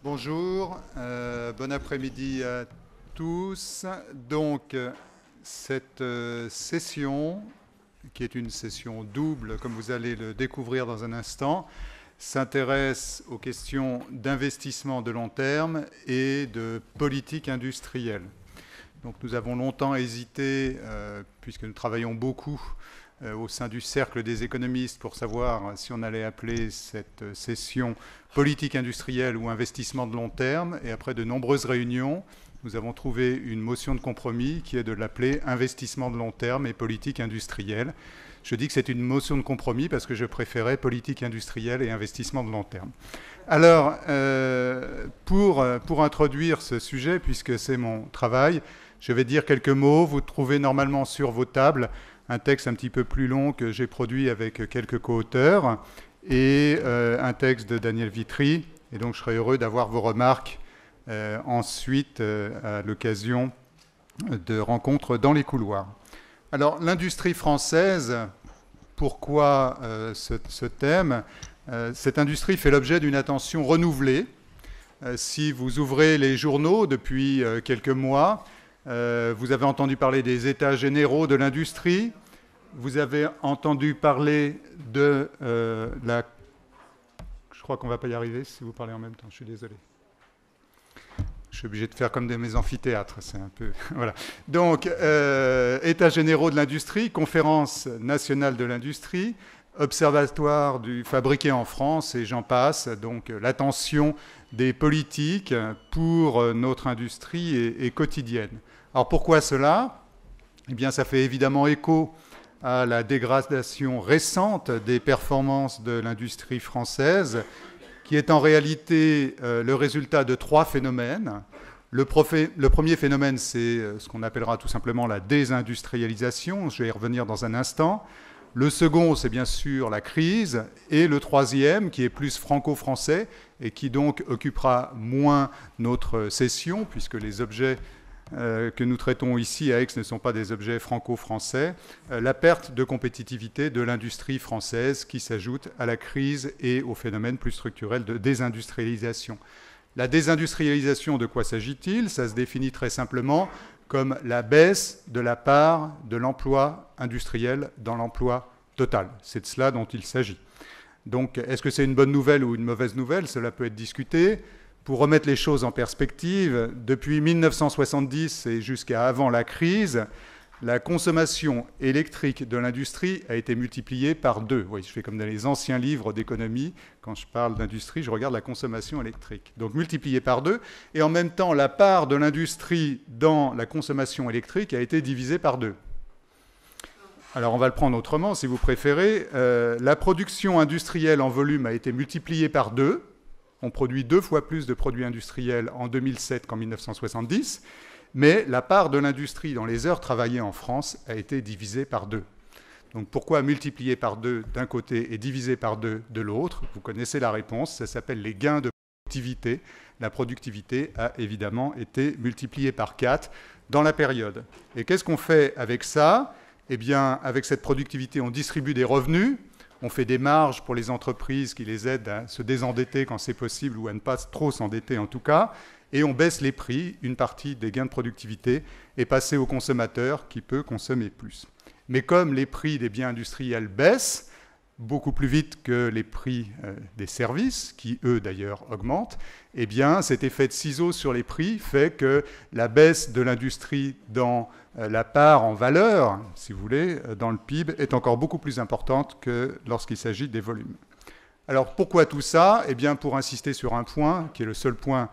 Bonjour, bon après-midi à tous. Donc, cette session, qui est une session double, comme vous allez le découvrir dans un instant, s'intéresse aux questions d'investissement de long terme et de politique industrielle. Donc, nous avons longtemps hésité, puisque nous travaillons beaucoup au sein du cercle des économistes pour savoir si on allait appeler cette session politique industrielle ou investissement de long terme. Et après de nombreuses réunions, nous avons trouvé une motion de compromis qui est de l'appeler investissement de long terme et politique industrielle. Je dis que c'est une motion de compromis parce que je préférais politique industrielle et investissement de long terme. Alors, pour introduire ce sujet, puisque c'est mon travail, je vais dire quelques mots. Vous trouvez normalement sur vos tables un texte un petit peu plus long que j'ai produit avec quelques co-auteurs et un texte de Daniel Vitry. Et donc, je serais heureux d'avoir vos remarques ensuite à l'occasion de rencontres dans les couloirs. Alors, l'industrie française, pourquoi ce thème? Cette industrie fait l'objet d'une attention renouvelée. Si vous ouvrez les journaux depuis quelques mois, vous avez entendu parler des états généraux de l'industrie. Vous avez entendu parler de la... Je crois qu'on ne va pas y arriver si vous parlez en même temps, je suis désolé. Je suis obligé de faire comme mes amphithéâtres, c'est un peu... Voilà. Donc, états généraux de l'industrie, conférence nationale de l'industrie, observatoire du fabriqué en France, et j'en passe. Donc, l'attention des politiques pour notre industrie est quotidienne. Alors, pourquoi cela? Eh bien, ça fait évidemment écho à la dégradation récente des performances de l'industrie française, qui est en réalité le résultat de trois phénomènes. Le premier phénomène, c'est ce qu'on appellera tout simplement la désindustrialisation. Je vais y revenir dans un instant. Le second, c'est bien sûr la crise. Et le troisième, qui est plus franco-français et qui donc occupera moins notre session, puisque les objets que nous traitons ici à Aix ne sont pas des objets franco-français, la perte de compétitivité de l'industrie française qui s'ajoute à la crise et au phénomène plus structurel de désindustrialisation. La désindustrialisation, de quoi s'agit-il? Ça se définit très simplement comme la baisse de la part de l'emploi industriel dans l'emploi total. C'est de cela dont il s'agit. Donc, est-ce que c'est une bonne nouvelle ou une mauvaise nouvelle? Cela peut être discuté. Pour remettre les choses en perspective, depuis 1970 et jusqu'à avant la crise, la consommation électrique de l'industrie a été multipliée par 2. Oui, je fais comme dans les anciens livres d'économie. Quand je parle d'industrie, je regarde la consommation électrique. Donc multipliée par 2. Et en même temps, la part de l'industrie dans la consommation électrique a été divisée par 2. Alors on va le prendre autrement, si vous préférez. La production industrielle en volume a été multipliée par 2. On produit 2 fois plus de produits industriels en 2007 qu'en 1970, mais la part de l'industrie dans les heures travaillées en France a été divisée par 2. Donc pourquoi multiplier par 2 d'un côté et diviser par 2 de l'autre? Vous connaissez la réponse, ça s'appelle les gains de productivité. La productivité a évidemment été multipliée par 4 dans la période. Et qu'est-ce qu'on fait avec ça? Eh bien, avec cette productivité, on distribue des revenus. On fait des marges pour les entreprises qui les aident à se désendetter quand c'est possible ou à ne pas trop s'endetter en tout cas. Et on baisse les prix, une partie des gains de productivité est passée au consommateur qui peut consommer plus. Mais comme les prix des biens industriels baissent beaucoup plus vite que les prix des services, qui eux d'ailleurs augmentent, eh bien cet effet de ciseau sur les prix fait que la baisse de l'industrie dans la part en valeur, si vous voulez, dans le PIB, est encore beaucoup plus importante que lorsqu'il s'agit des volumes. Alors pourquoi tout ça? Eh bien pour insister sur un point, qui est le seul point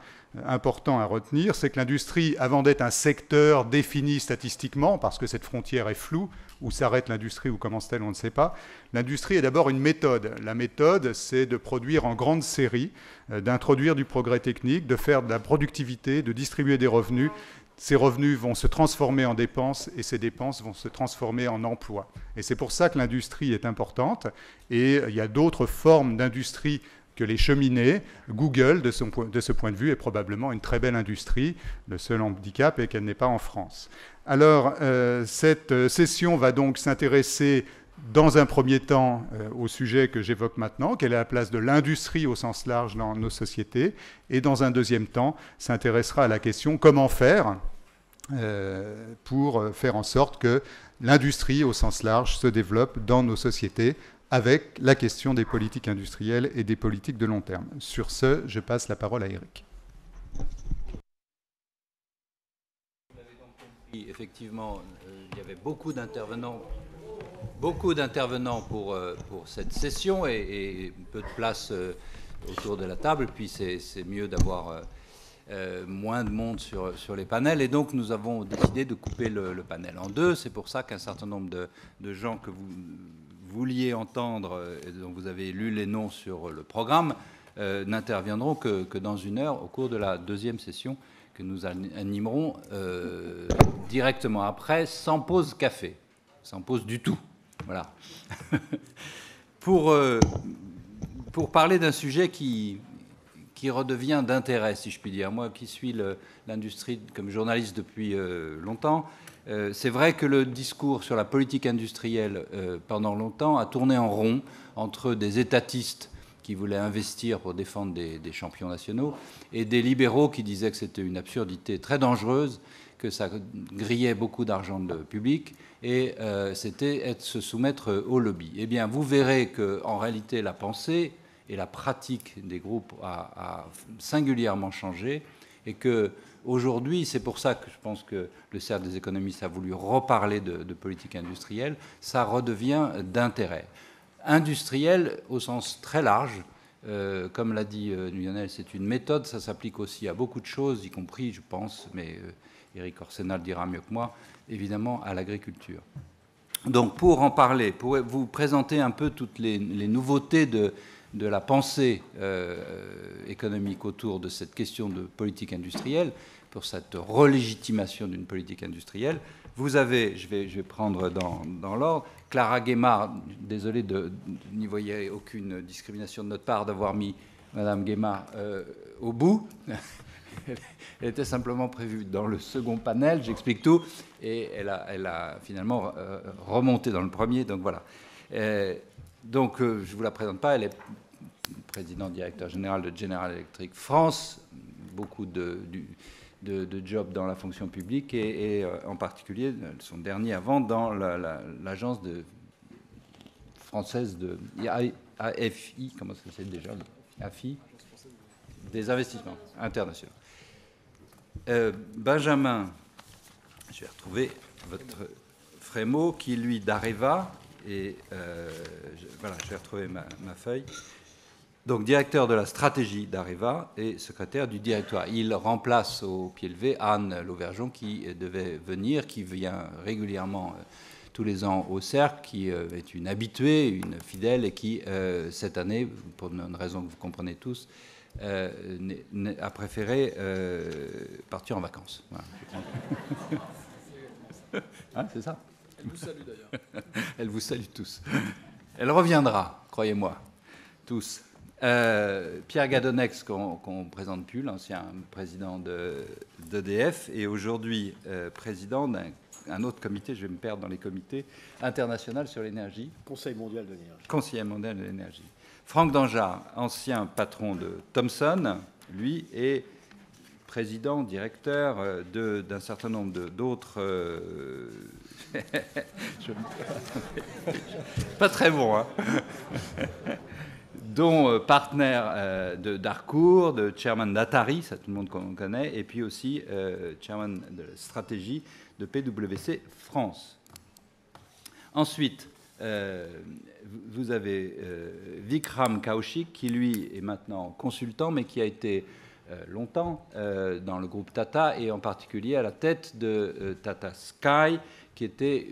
important à retenir, c'est que l'industrie, avant d'être un secteur défini statistiquement, parce que cette frontière est floue, où s'arrête l'industrie, où commence-t-elle, on ne sait pas, l'industrie est d'abord une méthode. La méthode, c'est de produire en grande série, d'introduire du progrès technique, de faire de la productivité, de distribuer des revenus. Ces revenus vont se transformer en dépenses et ces dépenses vont se transformer en emplois. Et c'est pour ça que l'industrie est importante. Et il y a d'autres formes d'industrie que les cheminées. Google, de ce point de vue, est probablement une très belle industrie. Le seul handicap est qu'elle n'est pas en France. Alors, cette session va donc s'intéresser dans un premier temps au sujet que j'évoque maintenant, quelle est la place de l'industrie au sens large dans nos sociétés, et dans un deuxième temps s'intéressera à la question comment faire pour faire en sorte que l'industrie au sens large se développe dans nos sociétés avec la question des politiques industrielles et des politiques de long terme. Sur ce, je passe la parole à Eric. Effectivement, il y avait beaucoup d'intervenants pour cette session et peu de place autour de la table. Puis c'est mieux d'avoir moins de monde sur les panels. Et donc, nous avons décidé de couper le panel en deux. C'est pour ça qu'un certain nombre de gens que vous vouliez entendre et dont vous avez lu les noms sur le programme n'interviendront que dans 1 heure au cours de la deuxième session que nous animerons directement après, sans pause café, sans pause du tout. Voilà. Pour parler d'un sujet qui redevient d'intérêt, si je puis dire. Moi qui suis l'industrie comme journaliste depuis longtemps, c'est vrai que le discours sur la politique industrielle pendant longtemps a tourné en rond entre des étatistes qui voulaient investir pour défendre des champions nationaux et des libéraux qui disaient que c'était une absurdité très dangereuse, que ça grillait beaucoup d'argent public et c'était se soumettre au lobby. Eh bien, vous verrez qu'en réalité, la pensée et la pratique des groupes a singulièrement changé et qu'aujourd'hui, c'est pour ça que je pense que le Cercle des économistes a voulu reparler de politique industrielle, ça redevient d'intérêt. Industriel au sens très large, comme l'a dit Lionel, c'est une méthode, ça s'applique aussi à beaucoup de choses, y compris, je pense, mais Éric Orsenal dira mieux que moi, évidemment à l'agriculture. Donc pour en parler, pour vous présenter un peu toutes les nouveautés de la pensée économique autour de cette question de politique industrielle, pour cette relégitimation d'une politique industrielle, vous avez, je vais prendre dans l'ordre, Clara Guémard, désolé n'y voyez aucune discrimination de notre part d'avoir mis Madame Guémard au bout. Elle était simplement prévue dans le second panel, j'explique tout, et elle a finalement remonté dans le premier, donc voilà. Donc je ne vous la présente pas, elle est présidente directeur général de General Electric France, beaucoup de jobs dans la fonction publique et en particulier son dernier avant dans l'agence française de AFI, comment ça s'appelle déjà, AFI, des investissements internationaux. Benjamin, je vais retrouver votre Frémaux, qui lui d'Areva, et voilà, je vais retrouver ma feuille. Donc, directeur de la stratégie d'Areva et secrétaire du directoire. Il remplace au pied levé Anne Lauvergeon, qui devait venir, qui vient régulièrement tous les ans au Cercle, qui est une habituée, une fidèle, et qui, cette année, pour une raison que vous comprenez tous, a préféré partir en vacances. Voilà. Hein, c'est ça ? Elle vous salue d'ailleurs. Elle vous salue tous. Elle reviendra, croyez-moi, tous. Pierre Gadonex, qu'on ne présente plus, l'ancien président d'EDF, et aujourd'hui président d'un autre comité, je vais me perdre dans les comités, international sur l'énergie. Conseil mondial de l'énergie. Conseiller mondial de l'énergie. Franck Dangeard, ancien patron de Thomson, lui est président, directeur d'un certain nombre d'autres... Pas très bon, hein. Dont partenaire d'Harcourt, de chairman d'Atari, ça tout le monde connaît, et puis aussi chairman de stratégie de PwC France. Ensuite, vous avez Vikram Kaushik, qui lui est maintenant consultant, mais qui a été longtemps dans le groupe Tata, et en particulier à la tête de Tata Sky, qui était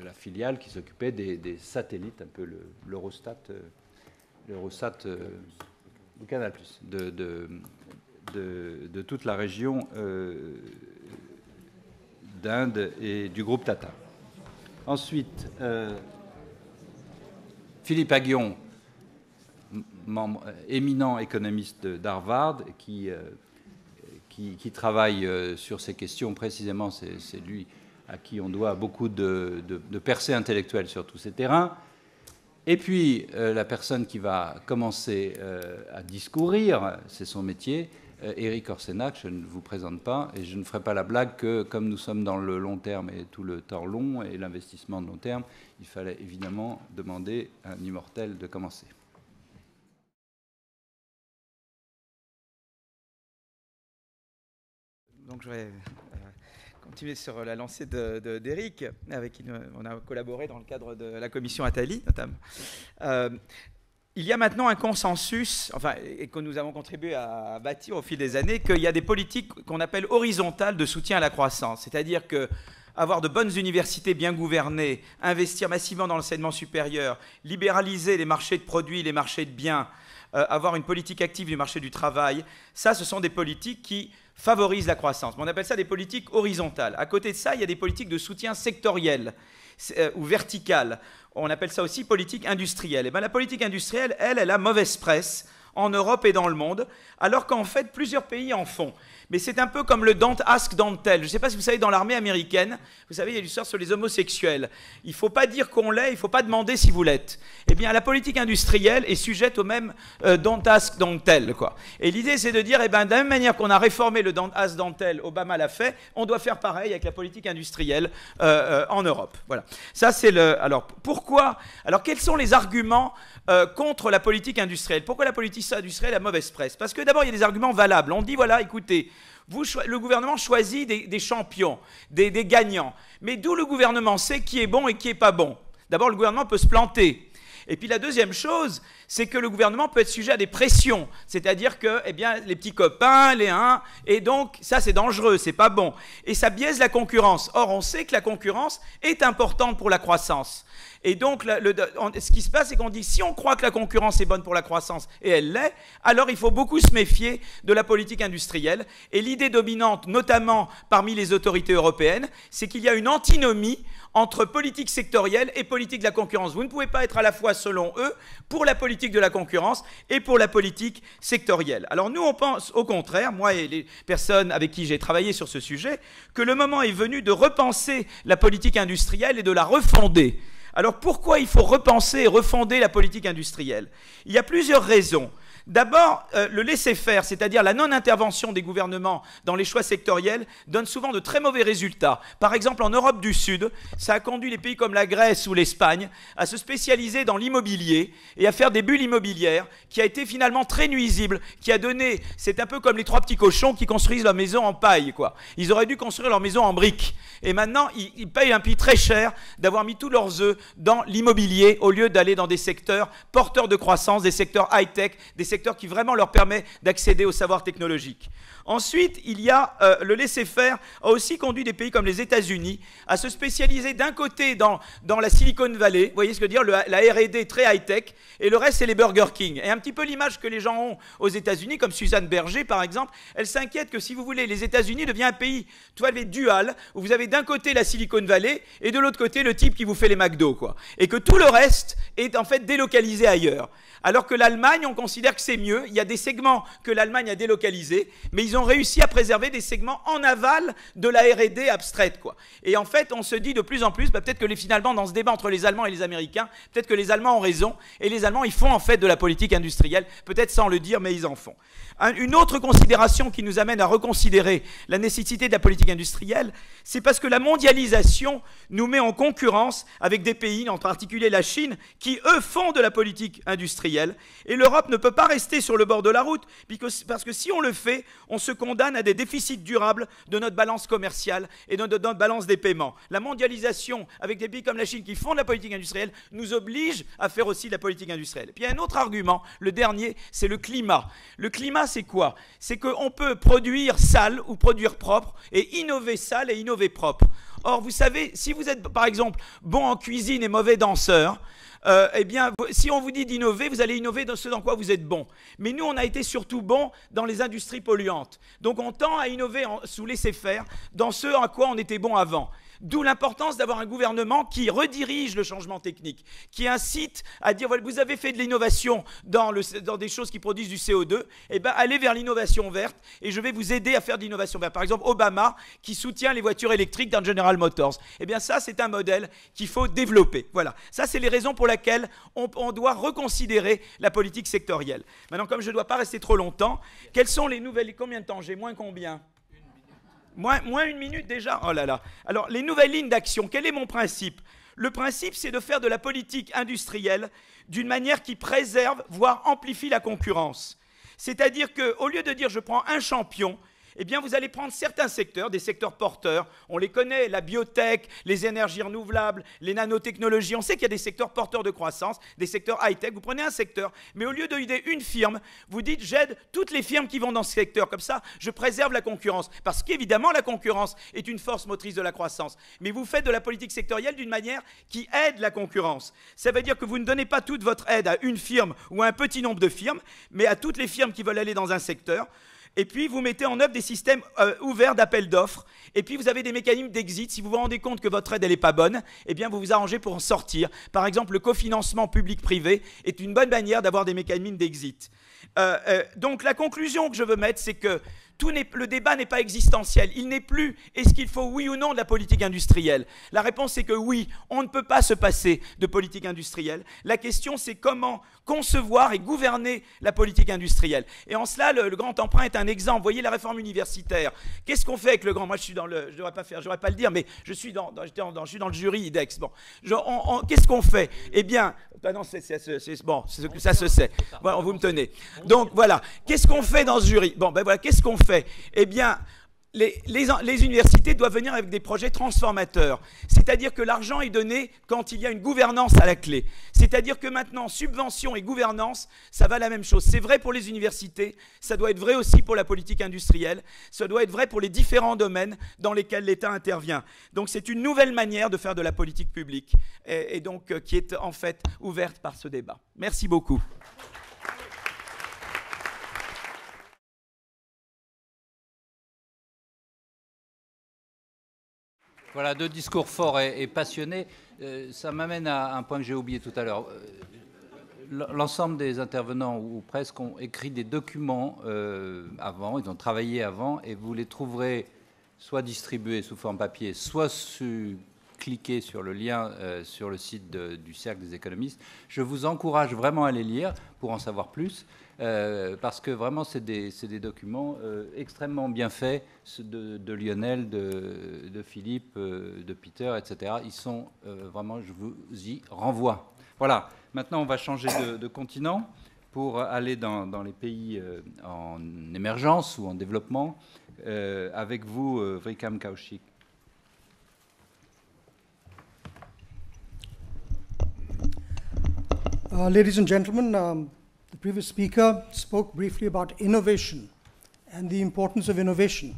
la filiale qui s'occupait des satellites, un peu l'Eurostat... l'Eurostat du Canal+, de toute la région d'Inde et du groupe Tata. Ensuite, Philippe Aghion, éminent économiste d'Harvard, qui travaille sur ces questions précisément, c'est lui à qui on doit beaucoup de percées intellectuelles sur tous ces terrains. Et puis, la personne qui va commencer à discourir, c'est son métier, Éric Orsenna, que je ne vous présente pas, et je ne ferai pas la blague que, comme nous sommes dans le long terme et tout le temps long, et l'investissement de long terme, il fallait évidemment demander à un immortel de commencer. Donc je vais continuer sur la lancée d'Éric, avec qui on a collaboré dans le cadre de la commission Attali, notamment. Il y a maintenant un consensus, enfin, et que nous avons contribué à bâtir au fil des années, qu'il y a des politiques qu'on appelle horizontales de soutien à la croissance. C'est-à-dire que avoir de bonnes universités bien gouvernées, investir massivement dans l'enseignement supérieur, libéraliser les marchés de produits, les marchés de biens, avoir une politique active du marché du travail, ça, ce sont des politiques qui favorisent la croissance. On appelle ça des politiques horizontales. À côté de ça, il y a des politiques de soutien sectoriel ou verticales. On appelle ça aussi politique industrielle. Et bien, la politique industrielle, elle a mauvaise presse en Europe et dans le monde, alors qu'en fait, plusieurs pays en font. Mais c'est un peu comme le don't ask, don't tell. Je ne sais pas si vous savez, dans l'armée américaine, vous savez, il y a une histoire sur les homosexuels. Il ne faut pas dire qu'on l'est, il ne faut pas demander si vous l'êtes. Eh bien, la politique industrielle est sujette au même don't ask, don't tell, quoi. Et l'idée, c'est de dire, eh ben, de la même manière qu'on a réformé le don't ask, don't tell, Obama l'a fait, on doit faire pareil avec la politique industrielle en Europe. Voilà. Ça, c'est le... Alors, pourquoi? Alors, quels sont les arguments contre la politique industrielle? Pourquoi la politique industrielle a mauvaise presse? Parce que d'abord, il y a des arguments valables. On dit, voilà, écoutez, le gouvernement choisit des champions, des gagnants. Mais d'où le gouvernement sait qui est bon et qui n'est pas bon? D'abord, le gouvernement peut se planter. Et puis la deuxième chose, c'est que le gouvernement peut être sujet à des pressions. C'est-à-dire que, eh bien, les petits copains, les uns, et donc ça c'est dangereux, c'est pas bon. Et ça biaise la concurrence. Or, on sait que la concurrence est importante pour la croissance. Et donc, ce qui se passe, c'est qu'on dit, si on croit que la concurrence est bonne pour la croissance, et elle l'est, alors il faut beaucoup se méfier de la politique industrielle. Et l'idée dominante, notamment parmi les autorités européennes, c'est qu'il y a une antinomie entre politique sectorielle et politique de la concurrence. Vous ne pouvez pas être à la fois, selon eux, pour la politique de la concurrence et pour la politique sectorielle. Alors nous, on pense au contraire, moi et les personnes avec qui j'ai travaillé sur ce sujet, que le moment est venu de repenser la politique industrielle et de la refonder. Alors pourquoi il faut repenser et refonder la politique industrielle? Il y a plusieurs raisons. D'abord, le laisser-faire, c'est-à-dire la non-intervention des gouvernements dans les choix sectoriels, donne souvent de très mauvais résultats. Par exemple, en Europe du Sud, ça a conduit les pays comme la Grèce ou l'Espagne à se spécialiser dans l'immobilier et à faire des bulles immobilières, qui a été finalement très nuisible, qui a donné... C'est un peu comme les trois petits cochons qui construisent leur maison en paille, quoi. Ils auraient dû construire leur maison en briques. Et maintenant, ils payent un prix très cher d'avoir mis tous leurs œufs dans l'immobilier au lieu d'aller dans des secteurs porteurs de croissance, des secteurs high-tech, des secteur qui vraiment leur permet d'accéder au savoir technologique. Ensuite, il y a le laisser-faire a aussi conduit des pays comme les États-Unis à se spécialiser d'un côté dans la Silicon Valley, vous voyez ce que je veux dire, la R&D très high-tech, et le reste c'est les Burger King. Et un petit peu l'image que les gens ont aux États-Unis, comme Suzanne Berger par exemple, elle s'inquiète que si vous voulez, les États-Unis devient un pays dual, où vous avez d'un côté la Silicon Valley et de l'autre côté le type qui vous fait les McDo, quoi. Et que tout le reste est en fait délocalisé ailleurs. Alors que l'Allemagne, on considère que c'est mieux. Il y a des segments que l'Allemagne a délocalisés, mais ils ont réussi à préserver des segments en aval de la R&D abstraite, quoi. Et en fait, on se dit de plus en plus, peut-être que finalement, dans ce débat entre les Allemands et les Américains, peut-être que les Allemands ont raison, et les Allemands, ils font en fait de la politique industrielle, peut-être sans le dire, mais ils en font. Une autre considération qui nous amène à reconsidérer la nécessité de la politique industrielle, c'est parce que la mondialisation nous met en concurrence avec des pays, en particulier la Chine, qui, eux, font de la politique industrielle. Et l'Europe ne peut pas rester sur le bord de la route, parce que si on le fait, on se condamne à des déficits durables de notre balance commerciale et de notre balance des paiements. La mondialisation, avec des pays comme la Chine qui font de la politique industrielle, nous oblige à faire aussi de la politique industrielle. Et puis il y a un autre argument, le dernier, c'est le climat. Le climat, c'est quoi? C'est qu'on peut produire sale ou produire propre, et innover sale et innover propre. Or, vous savez, si vous êtes, par exemple, bon en cuisine et mauvais danseur, eh bien, si on vous dit d'innover, vous allez innover dans ce dans quoi vous êtes bon. Mais nous, on a été surtout bons dans les industries polluantes. Donc, on tend à innover sous laisser-faire dans ce à quoi on était bon avant. D'où l'importance d'avoir un gouvernement qui redirige le changement technique, qui incite à dire, voilà, vous avez fait de l'innovation dans des choses qui produisent du CO2, eh bien, allez vers l'innovation verte et je vais vous aider à faire de l'innovation verte. Par exemple, Obama qui soutient les voitures électriques dans General Motors. Eh bien, ça, c'est un modèle qu'il faut développer. Voilà. Ça, c'est les raisons pour lesquelles on doit reconsidérer la politique sectorielle. Maintenant, comme je ne dois pas rester trop longtemps, quelles sont les nouvelles... Combien de temps j'ai? Moins combien? Moins une minute déjà? Oh là là. Alors, les nouvelles lignes d'action, quel est mon principe? Le principe, c'est de faire de la politique industrielle d'une manière qui préserve, voire amplifie la concurrence. C'est-à-dire qu'au lieu de dire je prends un champion, eh bien, vous allez prendre certains secteurs, des secteurs porteurs. On les connaît, la biotech, les énergies renouvelables, les nanotechnologies. On sait qu'il y a des secteurs porteurs de croissance, des secteurs high-tech. Vous prenez un secteur, mais au lieu d'aider une firme, vous dites j'aide toutes les firmes qui vont dans ce secteur. Comme ça, je préserve la concurrence. Parce qu'évidemment, la concurrence est une force motrice de la croissance. Mais vous faites de la politique sectorielle d'une manière qui aide la concurrence. Ça veut dire que vous ne donnez pas toute votre aide à une firme ou à un petit nombre de firmes, mais à toutes les firmes qui veulent aller dans un secteur. Et puis, vous mettez en œuvre des systèmes ouverts d'appel d'offres. Et puis, vous avez des mécanismes d'exit. Si vous vous rendez compte que votre aide, elle n'est pas bonne, eh bien, vous vous arrangez pour en sortir. Par exemple, le cofinancement public-privé est une bonne manière d'avoir des mécanismes d'exit. Donc, la conclusion que je veux mettre, c'est que le débat n'est pas existentiel. Il n'est plus est-ce qu'il faut oui ou non de la politique industrielle. La réponse est que oui, on ne peut pas se passer de politique industrielle. La question c'est comment concevoir et gouverner la politique industrielle. Et en cela, le grand emprunt est un exemple. Vous voyez la réforme universitaire. Qu'est-ce qu'on fait avec le grand... Moi je suis dans le... Je ne devrais pas le dire, mais je suis dans le jury IDEX. Bon. Qu'est-ce qu'on fait? Eh bien... non, bon, ça se sait. Bon, vous me tenez. Donc voilà. Qu'est-ce qu'on fait dans ce jury? Bon, ben voilà, qu'est-ce qu'on fait? Eh bien, les universités doivent venir avec des projets transformateurs. C'est-à-dire que l'argent est donné quand il y a une gouvernance à la clé. C'est-à-dire que maintenant, subvention et gouvernance, ça va la même chose. C'est vrai pour les universités, ça doit être vrai aussi pour la politique industrielle, ça doit être vrai pour les différents domaines dans lesquels l'État intervient. Donc c'est une nouvelle manière de faire de la politique publique et donc qui est en fait ouverte par ce débat. Merci beaucoup. Voilà, deux discours forts et passionnés. Ça m'amène à un point que j'ai oublié tout à l'heure. L'ensemble des intervenants, ou presque, ont écrit des documents avant, ils ont travaillé avant, et vous les trouverez soit distribués sous forme papier, soit cliquez sur le lien sur le site du Cercle des économistes. Je vous encourage vraiment à les lire pour en savoir plus. Parce que vraiment, c'est des documents extrêmement bien faits de Lionel, de Philippe, de Peter, etc. Ils sont vraiment, je vous y renvoie. Voilà, maintenant on va changer de continent pour aller dans les pays en émergence ou en développement. Avec vous, Vrikam Kaushik. Ladies and gentlemen, the previous speaker spoke briefly about innovation and the importance of innovation.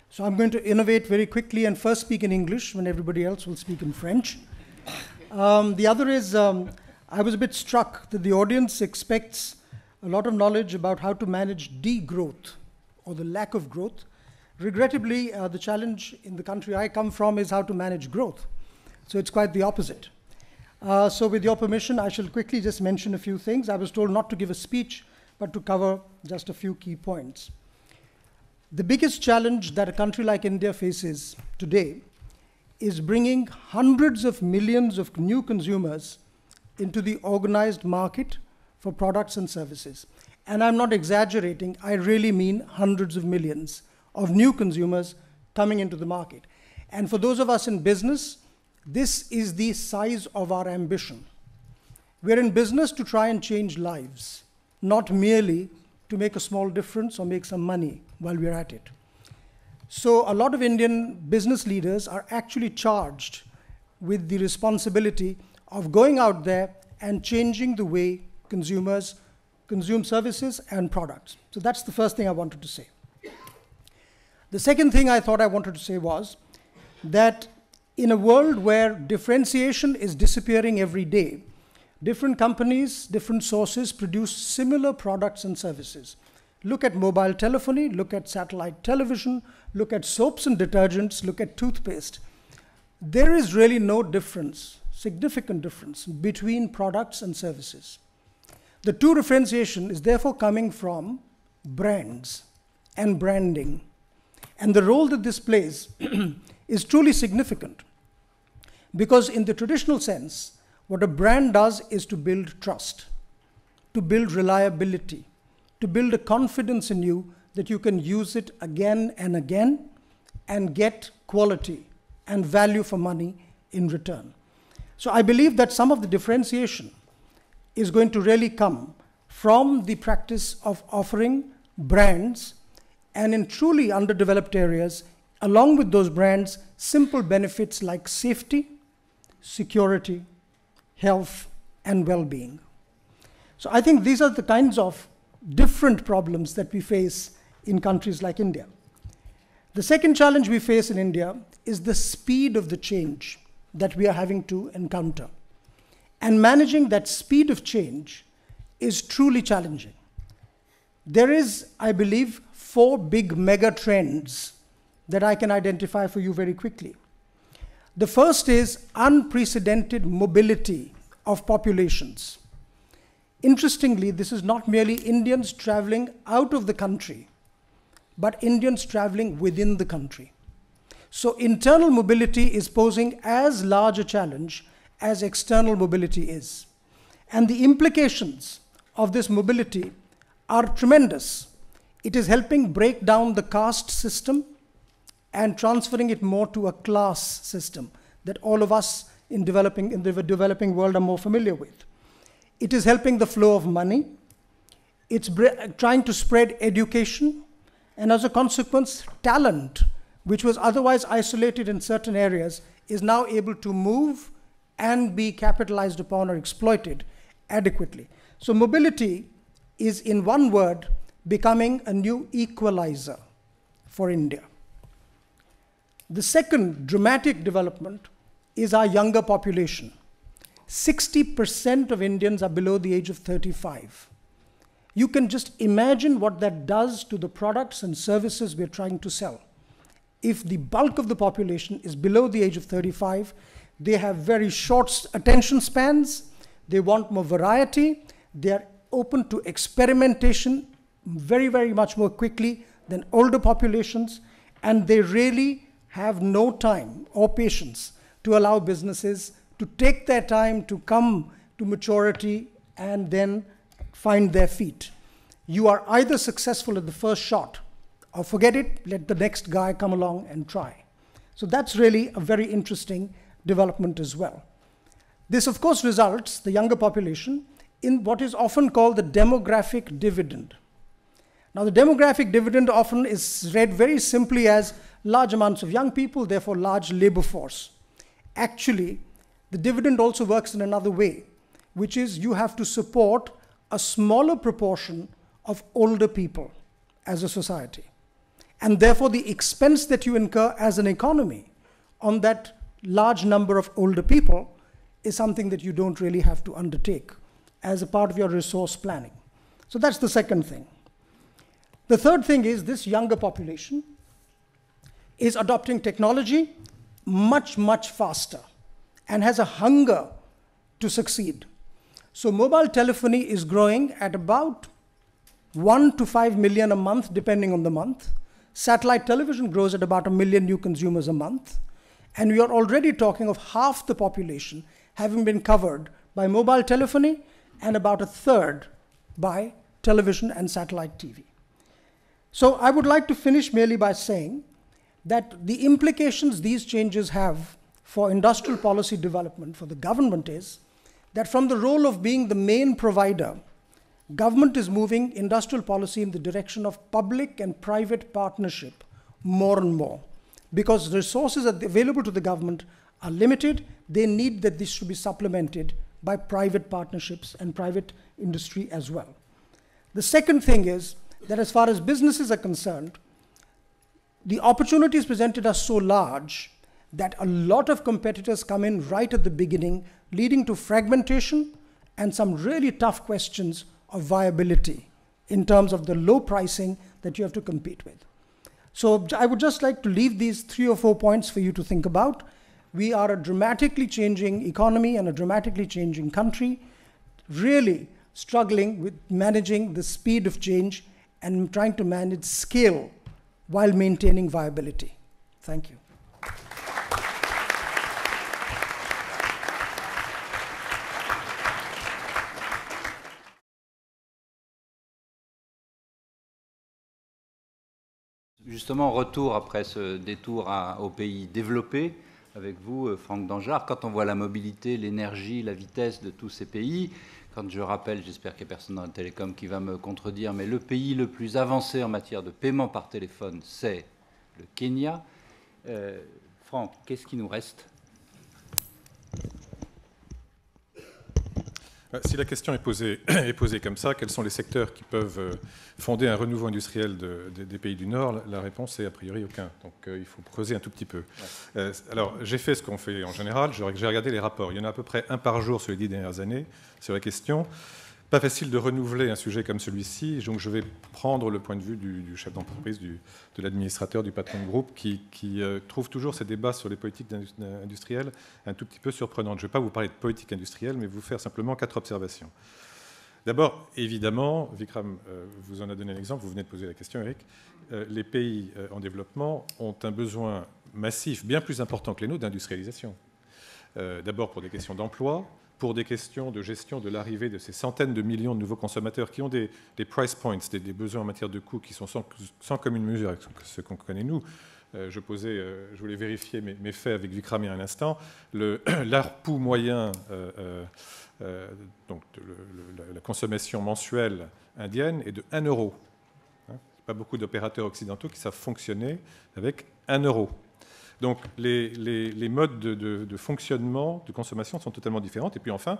So I'm going to innovate very quickly and first speak in English when everybody else will speak in French. The other is, I was a bit struck that the audience expects a lot of knowledge about how to manage degrowth or the lack of growth. Regrettably, the challenge in the country I come from is how to manage growth. So it's quite the opposite. So with your permission, I shall quickly just mention a few things. I was told not to give a speech, but to cover just a few key points. The biggest challenge that a country like India faces today is bringing hundreds of millions of new consumers into the organized market for products and services. And I'm not exaggerating, I really mean hundreds of millions of new consumers coming into the market. And for those of us in business, this is the size of our ambition. We're in business to try and change lives, not merely to make a small difference or make some money while we're at it. So a lot of Indian business leaders are actually charged with the responsibility of going out there and changing the way consumers consume services and products. So that's the first thing I wanted to say. The second thing I thought I wanted to say was that in a world where differentiation is disappearing every day, different companies, different sources produce similar products and services. Look at mobile telephony, look at satellite television, look at soaps and detergents, look at toothpaste. there is really no difference, significant difference, between products and services. The true differentiation is therefore coming from brands and branding. And the role that this plays is truly significant. Because in the traditional sense, what a brand does is to build trust, to build reliability, to build a confidence in you that you can use it again and again and get quality and value for money in return. So I believe that some of the differentiation is going to really come from the practice of offering brands, and in truly underdeveloped areas, along with those brands, simple benefits like safety, security, health, and well-being. So I think these are the kinds of different problems that we face in countries like India. The second challenge we face in India is the speed of the change that we are having to encounter. And managing that speed of change is truly challenging. There is, I believe, 4 big mega trends that I can identify for you very quickly. The first is unprecedented mobility of populations. Interestingly, this is not merely Indians traveling out of the country, but Indians traveling within the country. So internal mobility is posing as large a challenge as external mobility is. And the implications of this mobility are tremendous. It is helping break down the caste system and transferring it more to a class system that all of us in the developing world are more familiar with. It is helping the flow of money. It's trying to spread education, and as a consequence, talent, which was otherwise isolated in certain areas, is now able to move and be capitalized upon or exploited adequately. So mobility is, in one word, becoming a new equalizer for India. The second dramatic development is our younger population. 60% of Indians are below the age of 35. You can just imagine what that does to the products and services we're trying to sell. If the bulk of the population is below the age of 35, they have very short attention spans, they want more variety, they are open to experimentation very, very much more quickly than older populations, and they really have no time or patience to allow businesses to take their time to come to maturity and then find their feet. You are either successful at the first shot or forget it, let the next guy come along and try. So that's really a very interesting development as well. This, of course, results, the younger population, in what is often called the demographic dividend. Now, the demographic dividend often is read very simply as large amounts of young people, therefore large labor force. Actually, the dividend also works in another way, which is you have to support a smaller proportion of older people as a society. And therefore, the expense that you incur as an economy on that large number of older people is something that you don't really have to undertake as a part of your resource planning. So that's the second thing. The third thing is this younger population is adopting technology much, much faster and has a hunger to succeed. So mobile telephony is growing at about 1 to 5 million a month, depending on the month. Satellite television grows at about 1 million new consumers a month. And we are already talking of half the population having been covered by mobile telephony and about a third by television and satellite TV. So I would like to finish merely by saying that the implications these changes have for industrial policy development for the government is that from the role of being the main provider, government is moving industrial policy in the direction of public and private partnership more and more. Because resources available to the government are limited, they need that this should be supplemented by private partnerships and private industry as well. The second thing is that as far as businesses are concerned, the opportunities presented are so large that a lot of competitors come in right at the beginning, leading to fragmentation and some really tough questions of viability in terms of the low pricing that you have to compete with. So I would just like to leave these 3 or 4 points for you to think about. We are a dramatically changing economy and a dramatically changing country, really struggling with managing the speed of change and trying to manage scale while maintaining viability. Thank you. Justement, retour après ce détour aux pays développés, avec vous, Franck Dangeard, quand on voit la mobilité, l'énergie, la vitesse de tous ces pays, quand je rappelle, j'espère qu'il n'y a personne dans la télécom qui va me contredire, mais le pays le plus avancé en matière de paiement par téléphone, c'est le Kenya. Franck, qu'est-ce qui nous reste ? Si la question est posée comme ça, quels sont les secteurs qui peuvent fonder un renouveau industriel des pays du Nord? La réponse est a priori aucun. Donc il faut creuser un tout petit peu. Ouais. Alors j'ai fait ce qu'on fait en général, j'ai regardé les rapports. Il y en a à peu près un par jour sur les 10 dernières années sur la question. Pas facile de renouveler un sujet comme celui-ci, donc je vais prendre le point de vue du chef d'entreprise, de l'administrateur, du patron de groupe, qui trouve toujours ces débats sur les politiques industrielles un tout petit peu surprenantes. Je ne vais pas vous parler de politique industrielle, mais vous faire simplement 4 observations. D'abord, évidemment, Vikram vous en a donné un exemple, vous venez de poser la question, Eric, les pays en développement ont un besoin massif, bien plus important que les nôtres, d'industrialisation. D'abord pour des questions d'emploi, pour des questions de gestion de l'arrivée de ces centaines de millions de nouveaux consommateurs qui ont des price points, des besoins en matière de coûts qui sont sans commune mesure avec ce qu'on connaît nous. Je voulais vérifier mes faits avec Vikram il y a un instant. L'ARPU moyen, donc la consommation mensuelle indienne est de 1 euro. Il n'y a pas beaucoup d'opérateurs occidentaux qui savent fonctionner avec 1 euro. Donc les modes de fonctionnement, de consommation sont totalement différents. Et puis enfin,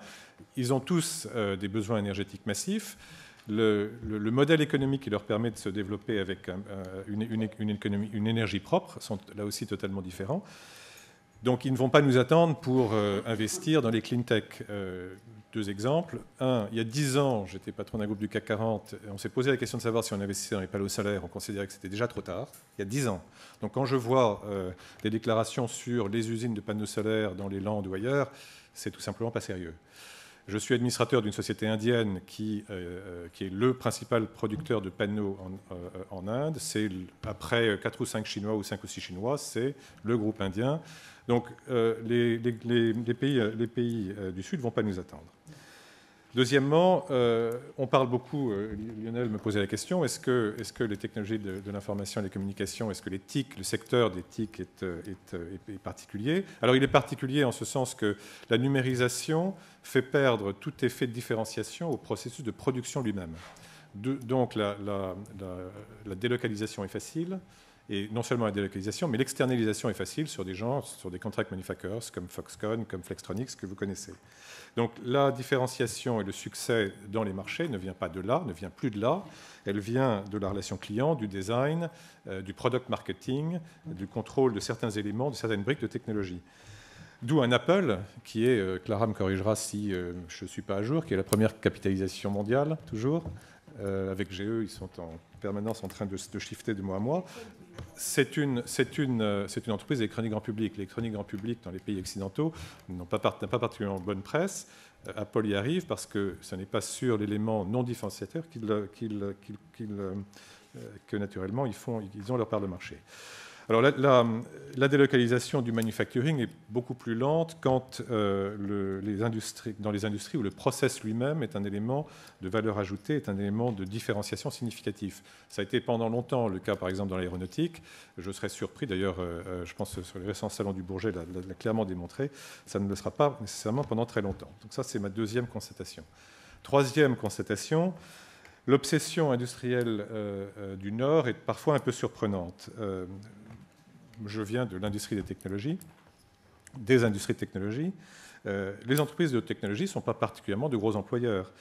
ils ont tous des besoins énergétiques massifs. Le modèle économique qui leur permet de se développer avec une énergie propre sont là aussi totalement différents. Donc ils ne vont pas nous attendre pour investir dans les clean tech. 2 exemples. Un, il y a 10 ans, j'étais patron d'un groupe du CAC 40, et on s'est posé la question de savoir si on investissait dans les panneaux solaires, on considérait que c'était déjà trop tard, il y a 10 ans. Donc quand je vois des déclarations sur les usines de panneaux solaires dans les Landes ou ailleurs, c'est tout simplement pas sérieux. Je suis administrateur d'une société indienne qui est le principal producteur de panneaux en Inde. C'est après 4 ou 5 Chinois ou 5 ou 6 Chinois, c'est le groupe indien. Donc les pays du Sud ne vont pas nous attendre. Deuxièmement, on parle beaucoup, Lionel me posait la question, est-ce que les technologies de l'information et des communications, est-ce que les TIC, le secteur des TIC est particulier? Alors il est particulier en ce sens que la numérisation fait perdre tout effet de différenciation au processus de production lui-même. Donc la délocalisation est facile. Et non seulement la délocalisation, mais l'externalisation est facile sur des gens, sur des contract manufacturers comme Foxconn, comme Flextronics, que vous connaissez. Donc la différenciation et le succès dans les marchés ne vient pas de là, ne vient plus de là. Elle vient de la relation client, du design, du product marketing, du contrôle de certains éléments, de certaines briques de technologie. D'où un Apple, qui est, Clara me corrigera si je ne suis pas à jour, qui est la première capitalisation mondiale, toujours. Avec GE, ils sont en permanence en train de shifter de mois à mois. C'est une entreprise d'électronique grand public. L'électronique grand public dans les pays occidentaux n'a pas particulièrement bonne presse. Apple y arrive parce que ce n'est pas sur l'élément non différenciateur que naturellement ils ont leur part de marché. Alors la délocalisation du manufacturing est beaucoup plus lente quand dans les industries où le process lui-même est un élément de valeur ajoutée, est un élément de différenciation significatif. Ça a été pendant longtemps le cas, par exemple, dans l'aéronautique. Je serais surpris, d'ailleurs, je pense que sur les récents salons du Bourget l'a clairement démontré, ça ne le sera pas nécessairement pendant très longtemps. Donc ça, c'est ma 2e constatation. 3e constatation, l'obsession industrielle du Nord est parfois un peu surprenante. Je viens de l'industrie des technologies, des industries de technologie. Les entreprises de technologie ne sont pas particulièrement de gros employeurs.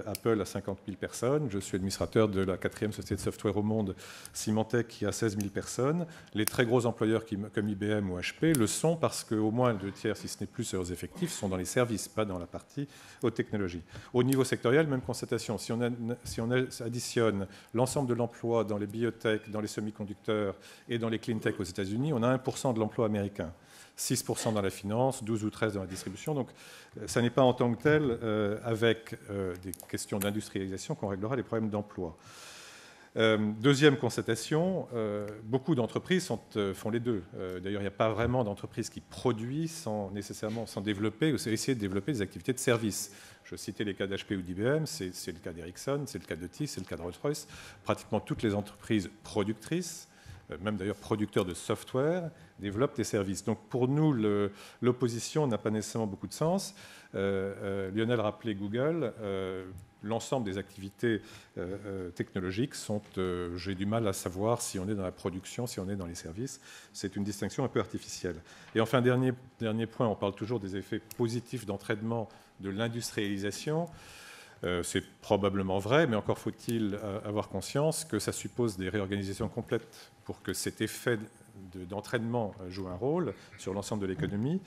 Apple a 50 000 personnes, je suis administrateur de la 4e société de software au monde, Symantec, qui a 16 000 personnes. Les très gros employeurs comme IBM ou HP le sont parce qu'au moins 2/3, si ce n'est plus, de leurs effectifs sont dans les services, pas dans la partie haute technologie. Au niveau sectoriel, même constatation. Si on additionne l'ensemble de l'emploi dans les biotech, dans les semi-conducteurs et dans les clean tech aux États-Unis, on a 1% de l'emploi américain. 6% dans la finance, 12 ou 13 dans la distribution. Donc, ça n'est pas en tant que tel, avec des questions d'industrialisation, qu'on réglera les problèmes d'emploi. Deuxième constatation, beaucoup d'entreprises font les deux. D'ailleurs, il n'y a pas vraiment d'entreprise qui produit sans développer ou essayer de développer des activités de service. Je citais les cas d'HP ou d'IBM, c'est le cas d'Ericsson, c'est le cas de TI, c'est le cas de Rolls-Royce. Pratiquement toutes les entreprises productrices, même d'ailleurs producteurs de software, développent des services. Donc pour nous, l'opposition n'a pas nécessairement beaucoup de sens. Lionel rappelait Google. L'ensemble des activités technologiques sont, j'ai du mal à savoir si on est dans la production, si on est dans les services. C'est une distinction un peu artificielle. Et enfin, dernier point, on parle toujours des effets positifs d'entraînement de l'industrialisation. C'est probablement vrai, mais encore faut-il avoir conscience que ça suppose des réorganisations complètes pour que cet effet d'entraînement joue un rôle sur l'ensemble de l'économie.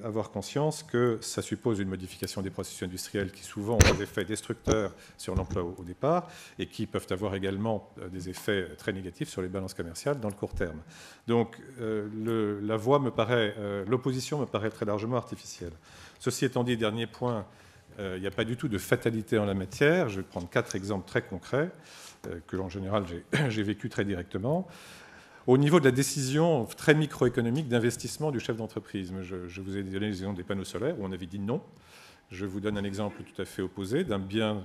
Avoir conscience que ça suppose une modification des processus industriels qui souvent ont des effets destructeurs sur l'emploi au départ et qui peuvent avoir également des effets très négatifs sur les balances commerciales dans le court terme. Donc l'opposition me paraît très largement artificielle. Ceci étant dit, dernier point, il n'y a pas du tout de fatalité en la matière. Je vais prendre 4 exemples très concrets que, en général, j'ai vécu très directement. Au niveau de la décision très microéconomique d'investissement du chef d'entreprise, je vous ai donné l'exemple des panneaux solaires où on avait dit non. Je vous donne un exemple tout à fait opposé d'un bien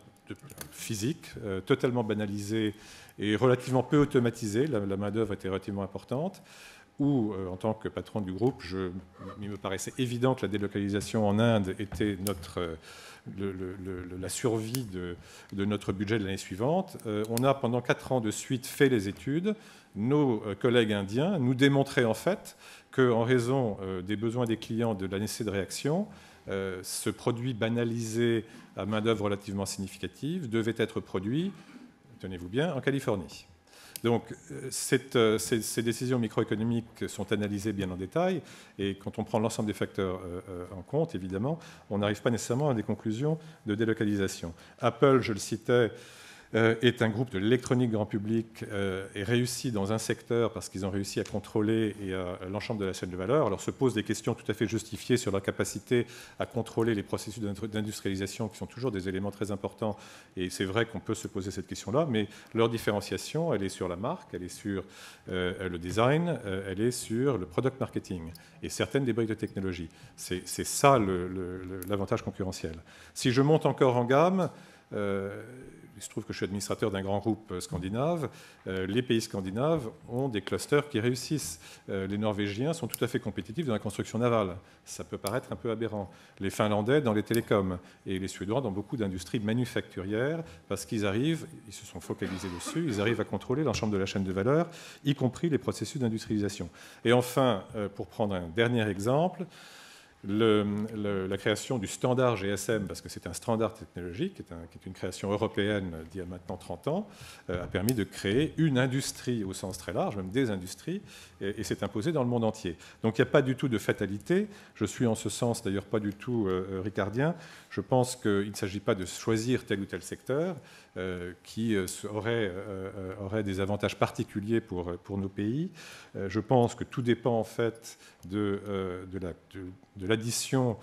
physique totalement banalisé et relativement peu automatisé. La main-d'œuvre était relativement importante. Où, en tant que patron du groupe, il me paraissait évident que la délocalisation en Inde était la survie de notre budget de l'année suivante. On a, pendant 4 ans de suite, fait les études. Nos collègues indiens nous démontraient en fait qu'en raison des besoins des clients, de la nécessité de réaction, ce produit banalisé à main-d'œuvre relativement significative devait être produit, tenez-vous bien, en Californie. Donc, ces décisions microéconomiques sont analysées bien en détail, et quand on prend l'ensemble des facteurs en compte, évidemment, on n'arrive pas nécessairement à des conclusions de délocalisation. Apple, je le citais, est un groupe de l'électronique grand public et réussi dans un secteur parce qu'ils ont réussi à contrôler l'ensemble de la chaîne de valeur. Alors se posent des questions tout à fait justifiées sur leur capacité à contrôler les processus d'industrialisation qui sont toujours des éléments très importants, et c'est vrai qu'on peut se poser cette question-là, mais leur différenciation, elle est sur la marque, elle est sur le design, elle est sur le product marketing et certaines des briques de technologie. C'est ça l'avantage concurrentiel. Si je monte encore en gamme, il se trouve que je suis administrateur d'un grand groupe scandinave. Les pays scandinaves ont des clusters qui réussissent. Les Norvégiens sont tout à fait compétitifs dans la construction navale. Ça peut paraître un peu aberrant. Les Finlandais dans les télécoms et les Suédois dans beaucoup d'industries manufacturières parce qu'ils se sont focalisés dessus, ils arrivent à contrôler l'ensemble de la chaîne de valeur, y compris les processus d'industrialisation. Et enfin, pour prendre un dernier exemple, la création du standard GSM, parce que c'est un standard technologique, qui est une création européenne d'il y a maintenant 30 ans, a permis de créer une industrie au sens très large, même des industries, et s'est imposée dans le monde entier. Donc il n'y a pas du tout de fatalité. Je suis en ce sens d'ailleurs pas du tout ricardien. Je pense qu'il ne s'agit pas de choisir tel ou tel secteur qui aurait des avantages particuliers pour nos pays. Je pense que tout dépend en fait de l'addition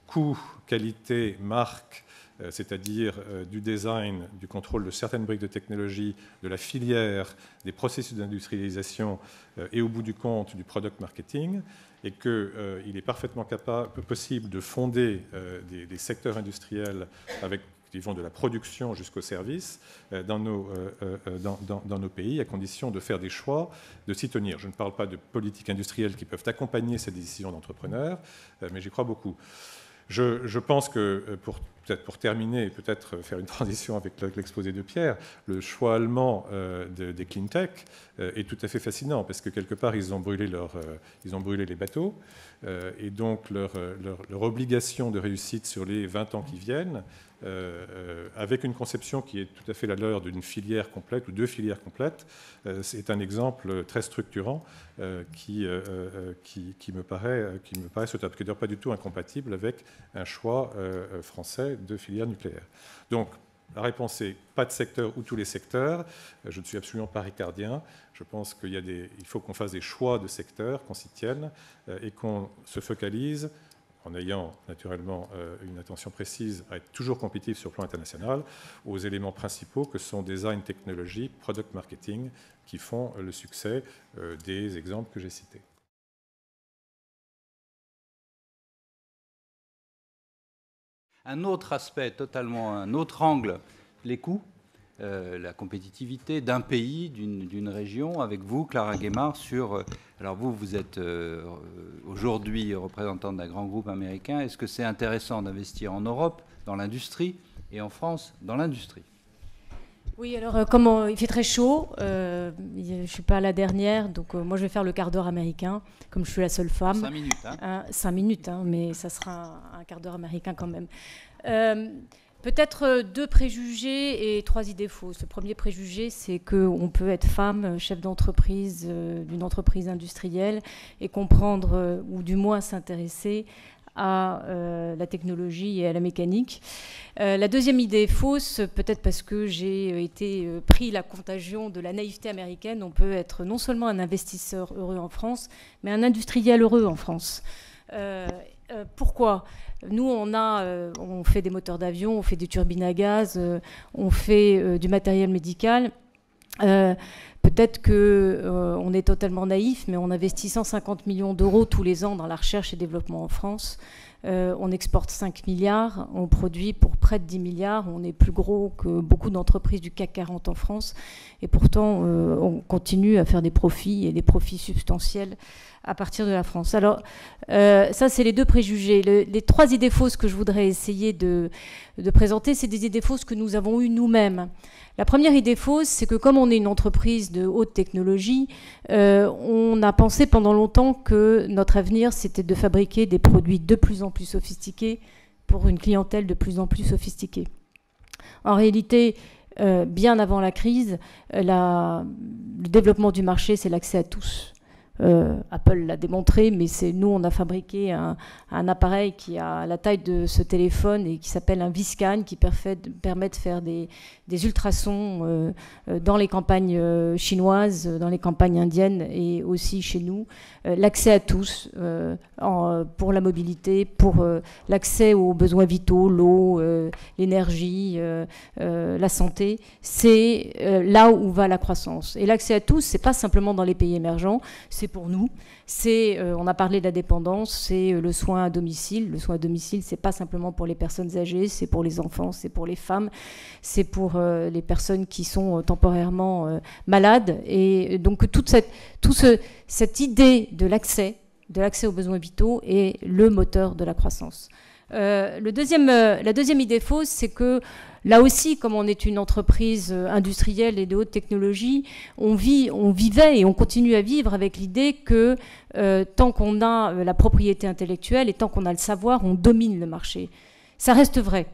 coût, qualité, marque, c'est-à-dire du design, du contrôle de certaines briques de technologie, de la filière, des processus d'industrialisation et au bout du compte du product marketing, et qu'il est parfaitement possible de fonder des secteurs industriels avec qui vont de la production jusqu'au service dans nos pays, à condition de faire des choix, de s'y tenir. Je ne parle pas de politiques industrielles qui peuvent accompagner ces décisions d'entrepreneurs, mais j'y crois beaucoup. Je pense que, peut-être pour terminer, peut-être faire une transition avec l'exposé de Pierre, le choix allemand des clean tech est tout à fait fascinant, parce que quelque part, ils ont brûlé les bateaux, et donc leur obligation de réussite sur les 20 ans qui viennent, avec une conception qui est tout à fait la leur d'une filière complète ou deux filières complètes, c'est un exemple très structurant qui me paraît souhaitable, qui n'est pas du tout incompatible avec un choix français de filière nucléaire. Donc, la réponse est pas de secteur ou tous les secteurs. Je ne suis absolument pas ricardien. Je pense qu'il faut qu'on fasse des choix de secteurs, qu'on s'y tienne et qu'on se focalise, en ayant naturellement une attention précise à être toujours compétitif sur le plan international, aux éléments principaux que sont design, technologie, product marketing, qui font le succès des exemples que j'ai cités. Un autre aspect, totalement un autre angle, les coûts, la compétitivité d'un pays, d'une région, avec vous, Clara Guémard, sur... Alors vous êtes aujourd'hui représentante d'un grand groupe américain. Est-ce que c'est intéressant d'investir en Europe, dans l'industrie, et en France, dans l'industrie? Oui, alors comme il fait très chaud, je ne suis pas la dernière, donc moi je vais faire le quart d'heure américain, comme je suis la seule femme. 5 minutes, hein. 5 minutes, hein, mais ça sera un quart d'heure américain quand même. Peut-être 2 préjugés et 3 idées fausses. Le premier préjugé, c'est qu'on peut être femme, chef d'entreprise d'une entreprise industrielle et comprendre, ou du moins s'intéresser à la technologie et à la mécanique. La deuxième idée fausse, peut-être parce que j'ai été pris la contagion de la naïveté américaine. On peut être non seulement un investisseur heureux en France, mais un industriel heureux en France. Pourquoi ? Nous, on fait des moteurs d'avion, on fait des turbines à gaz, on fait du matériel médical. Peut-être qu'on est totalement naïf, mais on investit 150 millions d'euros tous les ans dans la recherche et développement en France. On exporte 5 milliards, on produit pour près de 10 milliards. On est plus gros que beaucoup d'entreprises du CAC 40 en France. Et pourtant, on continue à faire des profits, et des profits substantiels à partir de la France. Alors, ça, c'est les 2 préjugés. Les 3 idées fausses que je voudrais essayer de présenter, c'est des idées fausses que nous avons eues nous-mêmes. La première idée fausse, c'est que comme on est une entreprise de haute technologie, on a pensé pendant longtemps que notre avenir, c'était de fabriquer des produits de plus en plus sophistiqués pour une clientèle de plus en plus sophistiquée. En réalité, bien avant la crise, le développement du marché, c'est l'accès à tous. Apple l'a démontré, mais nous, on a fabriqué un appareil qui a la taille de ce téléphone et qui s'appelle un Viscan, qui permet de faire des ultrasons dans les campagnes chinoises, dans les campagnes indiennes et aussi chez nous. L'accès à tous pour la mobilité, pour l'accès aux besoins vitaux, l'eau, l'énergie, la santé, c'est là où va la croissance. Et l'accès à tous, c'est pas simplement dans les pays émergents, c'est pour nous. On a parlé de la dépendance, c'est le soin à domicile. Le soin à domicile, c'est pas simplement pour les personnes âgées, c'est pour les enfants, c'est pour les femmes, c'est pour les personnes qui sont temporairement malades. Et donc toute cette idée de l'accès aux besoins vitaux est le moteur de la croissance. La deuxième idée fausse, c'est que là aussi, comme on est une entreprise industrielle et de haute technologie, on vivait et on continue à vivre avec l'idée que tant qu'on a la propriété intellectuelle et tant qu'on a le savoir, on domine le marché. Ça reste vrai.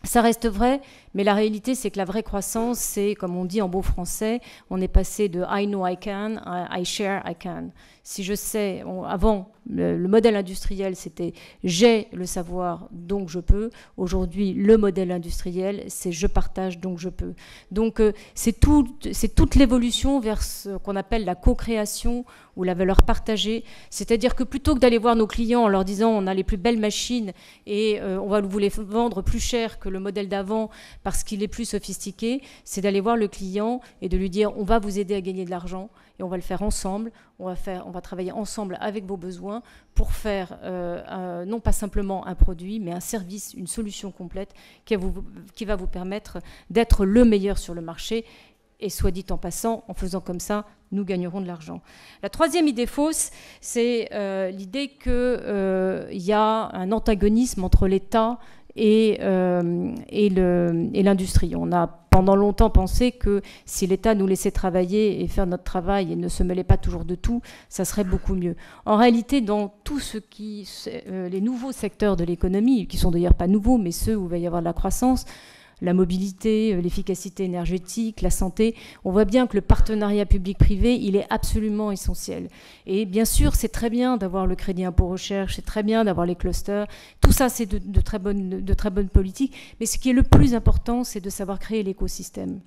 Ça reste vrai, mais la réalité, c'est que la vraie croissance, c'est, comme on dit en beau français, on est passé de I know I can à I share I can. Si je sais, avant, le modèle industriel, c'était j'ai le savoir, donc je peux. Aujourd'hui, le modèle industriel, c'est je partage, donc je peux. Donc, c'est toute l'évolution vers ce qu'on appelle la co-création ou la valeur partagée. C'est-à-dire que plutôt que d'aller voir nos clients en leur disant on a les plus belles machines et on va vous les vendre plus cher que le modèle d'avant parce qu'il est plus sophistiqué, c'est d'aller voir le client et de lui dire on va vous aider à gagner de l'argent et on va le faire ensemble. On va travailler ensemble avec vos besoins pour faire non pas simplement un produit, mais un service, une solution complète qui va vous permettre d'être le meilleur sur le marché. Et soit dit en passant, en faisant comme ça, nous gagnerons de l'argent. La troisième idée fausse, c'est l'idée qu'il y a un antagonisme entre l'État et l'industrie. On a pendant longtemps pensé que si l'État nous laissait travailler et faire notre travail et ne se mêlait pas toujours de tout, ça serait beaucoup mieux. En réalité, dans tout ce qui... les nouveaux secteurs de l'économie, qui sont d'ailleurs pas nouveaux, mais ceux où il va y avoir de la croissance, la mobilité, l'efficacité énergétique, la santé, on voit bien que le partenariat public-privé, il est absolument essentiel. Et bien sûr, c'est très bien d'avoir le crédit impôt recherche, c'est très bien d'avoir les clusters, tout ça c'est de très bonnes politiques, mais ce qui est le plus important, c'est de savoir créer l'écosystème.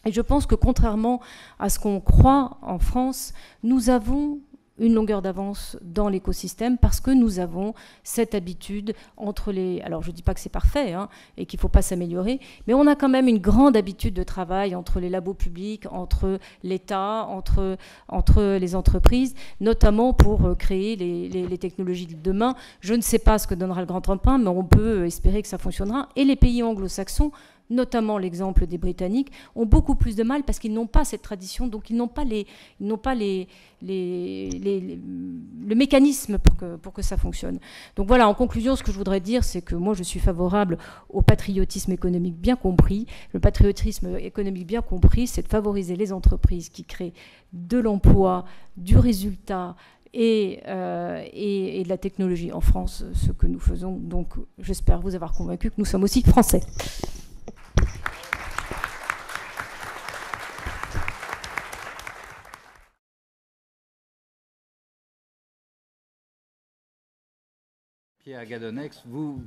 Et je pense que contrairement à ce qu'on croit en France, nous avons une longueur d'avance dans l'écosystème parce que nous avons cette habitude entre les... Alors je ne dis pas que c'est parfait hein, et qu'il ne faut pas s'améliorer, mais on a quand même une grande habitude de travail entre les labos publics, entre l'État, entre les entreprises, notamment pour créer les technologies de demain. Je ne sais pas ce que donnera le grand emprunt, mais on peut espérer que ça fonctionnera. Et les pays anglo-saxons, notamment l'exemple des Britanniques, ont beaucoup plus de mal parce qu'ils n'ont pas cette tradition, donc ils n'ont pas le mécanisme pour que ça fonctionne. Donc voilà, en conclusion, ce que je voudrais dire, c'est que moi, je suis favorable au patriotisme économique bien compris. Le patriotisme économique bien compris, c'est de favoriser les entreprises qui créent de l'emploi, du résultat, et de la technologie en France, ce que nous faisons. Donc j'espère vous avoir convaincu que nous sommes aussi français. Pierre Gadonex, vous...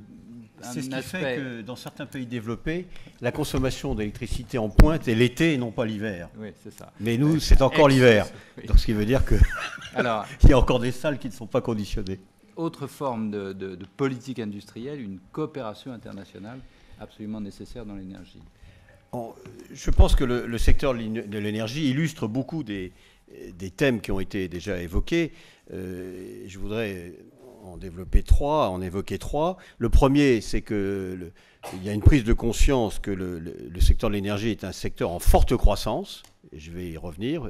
C'est ce qui fait que dans certains pays développés, la consommation d'électricité en pointe est l'été et non pas l'hiver. Oui, c'est ça. Mais nous, c'est encore l'hiver. Oui. Donc ce qui veut dire qu'il y a encore des salles qui ne sont pas conditionnées. Autre forme de politique industrielle, une coopération internationale absolument nécessaire dans l'énergie. Je pense que le secteur de l'énergie illustre beaucoup des thèmes qui ont été déjà évoqués. Je voudrais en évoquer trois. Le premier, c'est qu'il y a une prise de conscience que le secteur de l'énergie est un secteur en forte croissance. Et je vais y revenir.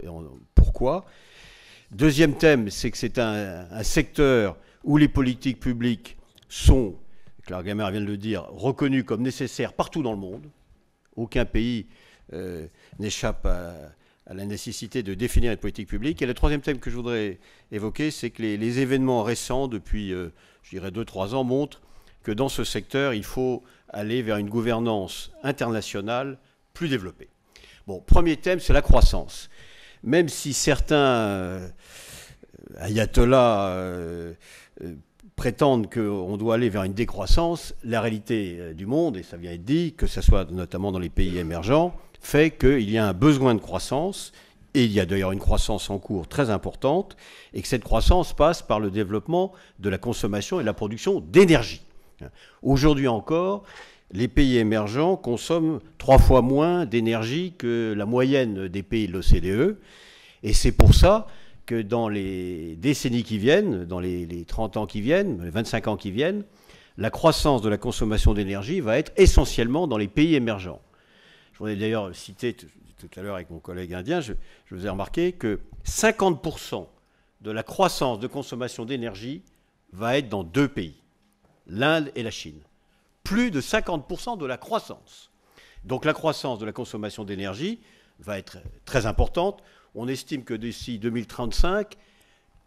Pourquoi ? Deuxième thème, c'est que c'est un secteur où les politiques publiques sont, Claire Gamer vient de le dire, reconnues comme nécessaires partout dans le monde. Aucun pays n'échappe à la nécessité de définir une politique publique. Et le troisième thème que je voudrais évoquer, c'est que les événements récents, depuis, je dirais, 2-3 ans, montrent que dans ce secteur, il faut aller vers une gouvernance internationale plus développée. Bon, premier thème, c'est la croissance. Même si certains ayatollahs prétendent qu'on doit aller vers une décroissance, la réalité du monde, et ça vient être dit, que ce soit notamment dans les pays émergents, fait qu'il y a un besoin de croissance, et il y a d'ailleurs une croissance en cours très importante, et que cette croissance passe par le développement de la consommation et de la production d'énergie. Aujourd'hui encore, les pays émergents consomment 3 fois moins d'énergie que la moyenne des pays de l'OCDE, et c'est pour ça que dans les décennies qui viennent, dans les 30 ans qui viennent, les 25 ans qui viennent, la croissance de la consommation d'énergie va être essentiellement dans les pays émergents. Je voudrais d'ailleurs citer tout à l'heure avec mon collègue indien, je vous ai remarqué que 50% de la croissance de consommation d'énergie va être dans 2 pays, l'Inde et la Chine. Plus de 50% de la croissance. Donc la croissance de la consommation d'énergie va être très importante. On estime que d'ici 2035,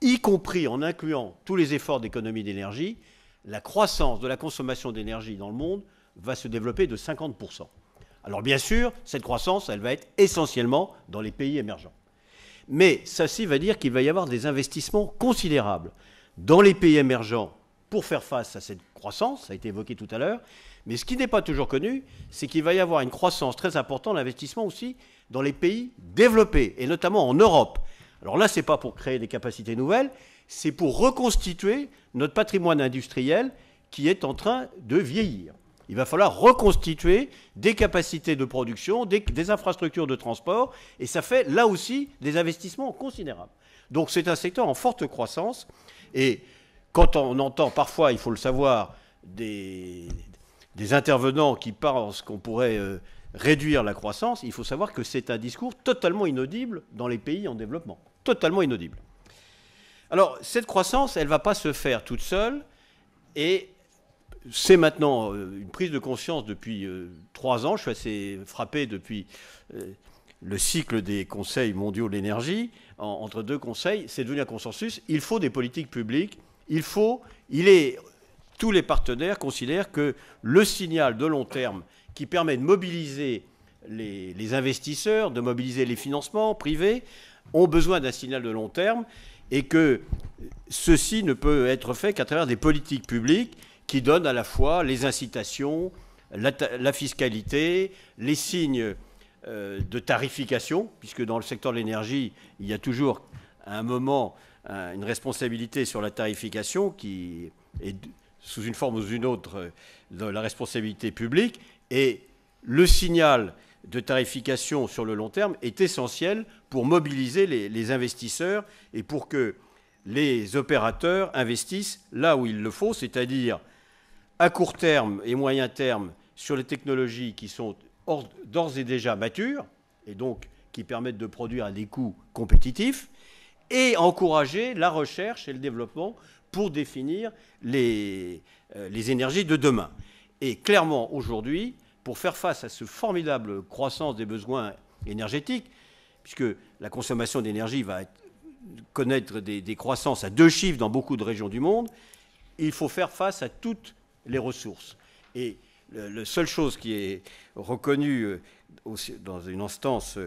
y compris en incluant tous les efforts d'économie d'énergie, la croissance de la consommation d'énergie dans le monde va se développer de 50%. Alors bien sûr, cette croissance, elle va être essentiellement dans les pays émergents. Mais ceci va dire qu'il va y avoir des investissements considérables dans les pays émergents pour faire face à cette croissance, ça a été évoqué tout à l'heure. Mais ce qui n'est pas toujours connu, c'est qu'il va y avoir une croissance très importante d'investissement aussi dans les pays développés, et notamment en Europe. Alors là, ce n'est pas pour créer des capacités nouvelles, c'est pour reconstituer notre patrimoine industriel qui est en train de vieillir. Il va falloir reconstituer des capacités de production, des infrastructures de transport, et ça fait là aussi des investissements considérables. Donc c'est un secteur en forte croissance, et quand on entend parfois, il faut le savoir, des intervenants qui pensent qu'on pourrait réduire la croissance, il faut savoir que c'est un discours totalement inaudible dans les pays en développement. Totalement inaudible. Alors, cette croissance, elle ne va pas se faire toute seule, et c'est maintenant une prise de conscience depuis 3 ans. Je suis assez frappé depuis le cycle des conseils mondiaux de l'énergie. Entre 2 conseils, c'est devenu un consensus. Il faut des politiques publiques. Tous les partenaires considèrent que le signal de long terme qui permet de mobiliser les investisseurs, de mobiliser les financements privés, ont besoin d'un signal de long terme et que ceci ne peut être fait qu'à travers des politiques publiques qui donnent à la fois les incitations, la fiscalité, les signes de tarification, puisque dans le secteur de l'énergie, il y a toujours à un moment une responsabilité sur la tarification qui est sous une forme ou sous une autre de la responsabilité publique. Et le signal de tarification sur le long terme est essentiel pour mobiliser les investisseurs et pour que les opérateurs investissent là où il le faut, c'est-à-dire à court terme et moyen terme sur les technologies qui sont d'ores et déjà matures et donc qui permettent de produire à des coûts compétitifs, et encourager la recherche et le développement pour définir les énergies de demain. Et clairement, aujourd'hui, pour faire face à ce formidable croissance des besoins énergétiques, puisque la consommation d'énergie va connaître des croissances à 2 chiffres dans beaucoup de régions du monde, il faut faire face à toutes les ressources. Et la seule chose qui est reconnue dans une instance,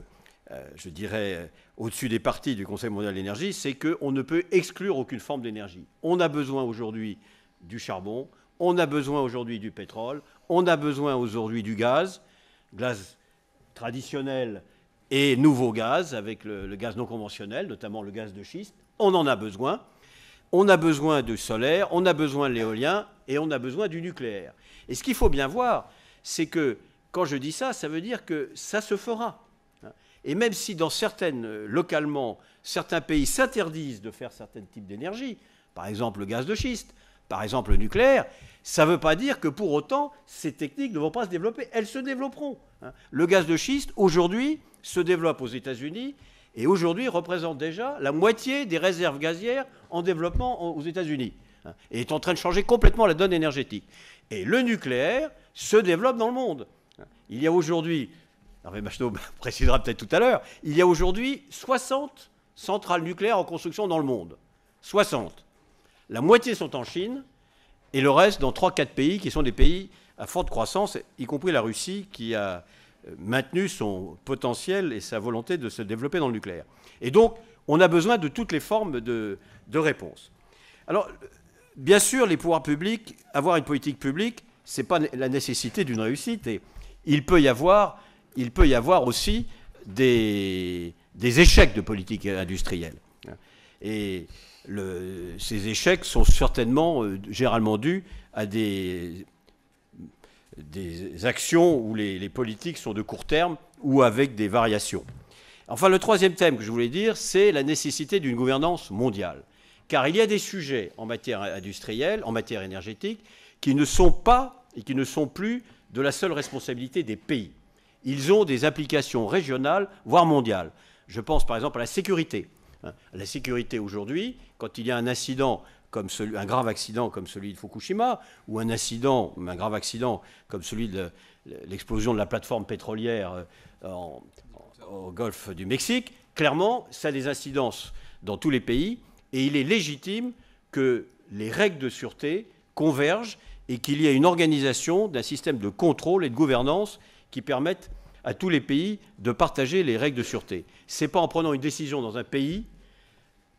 je dirais, au-dessus des parties du Conseil mondial de l'énergie, c'est qu'on ne peut exclure aucune forme d'énergie. On a besoin aujourd'hui du charbon, on a besoin aujourd'hui du pétrole, on a besoin aujourd'hui du gaz traditionnel et nouveau gaz, avec le gaz non conventionnel, notamment le gaz de schiste. On en a besoin. On a besoin du solaire, on a besoin de l'éolien et on a besoin du nucléaire. Et ce qu'il faut bien voir, c'est que quand je dis ça, ça veut dire que ça se fera. Et même si localement, certains pays s'interdisent de faire certains types d'énergie, par exemple le gaz de schiste, par exemple le nucléaire, ça ne veut pas dire que pour autant, ces techniques ne vont pas se développer. Elles se développeront. Le gaz de schiste, aujourd'hui, se développe aux États-Unis et aujourd'hui représente déjà la moitié des réserves gazières en développement aux États-Unis et est en train de changer complètement la donne énergétique. Et le nucléaire se développe dans le monde. Il y a aujourd'hui, Hervé Macheteau précisera peut-être tout à l'heure, il y a aujourd'hui 60 centrales nucléaires en construction dans le monde. 60. La moitié sont en Chine et le reste dans 3-4 pays qui sont des pays à forte croissance, y compris la Russie qui a maintenu son potentiel et sa volonté de se développer dans le nucléaire. Et donc, on a besoin de toutes les formes de réponse. Alors, bien sûr, les pouvoirs publics, avoir une politique publique, ce n'est pas la nécessité d'une réussite. Et il peut y avoir aussi des échecs de politique industrielle. Et ces échecs sont certainement, généralement dus à des actions où les politiques sont de court terme ou avec des variations. Enfin, le troisième thème que je voulais dire, c'est la nécessité d'une gouvernance mondiale. Car il y a des sujets en matière industrielle, en matière énergétique, qui ne sont pas et qui ne sont plus de la seule responsabilité des pays. Ils ont des applications régionales, voire mondiales. Je pense par exemple à la sécurité. La sécurité aujourd'hui, quand il y a un accident, un grave accident comme celui de Fukushima, ou un grave accident comme celui de l'explosion de la plateforme pétrolière au golfe du Mexique, clairement, ça a des incidences dans tous les pays, et il est légitime que les règles de sûreté convergent et qu'il y ait une organisation d'un système de contrôle et de gouvernance qui permettent à tous les pays de partager les règles de sûreté. Ce n'est pas en prenant une décision dans un pays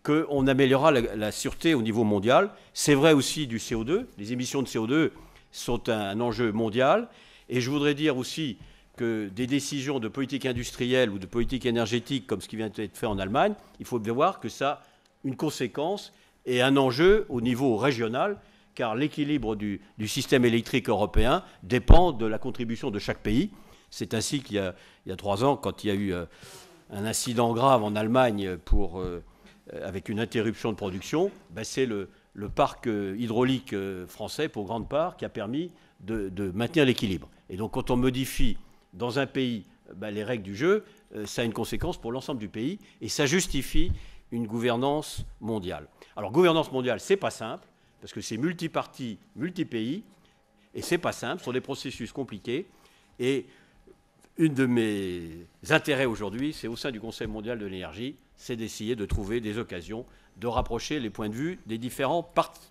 qu'on améliorera la sûreté au niveau mondial. C'est vrai aussi du CO2. Les émissions de CO2 sont un enjeu mondial. Et je voudrais dire aussi que des décisions de politique industrielle ou de politique énergétique, comme ce qui vient d'être fait en Allemagne, il faut bien voir que ça a une conséquence et un enjeu au niveau régional, car l'équilibre du système électrique européen dépend de la contribution de chaque pays. C'est ainsi qu'il y a 3 ans, quand il y a eu un incident grave en Allemagne avec une interruption de production, c'est le parc hydraulique français, pour grande part, qui a permis de maintenir l'équilibre. Et donc quand on modifie dans un pays les règles du jeu, ça a une conséquence pour l'ensemble du pays, et ça justifie une gouvernance mondiale. Alors gouvernance mondiale, c'est pas simple, parce que c'est multiparti, multi-pays, Et c'est pas simple, ce sont des processus compliqués. Et une de mes intérêts aujourd'hui, c'est au sein du Conseil mondial de l'énergie, c'est d'essayer de trouver des occasions de rapprocher les points de vue des différents partis.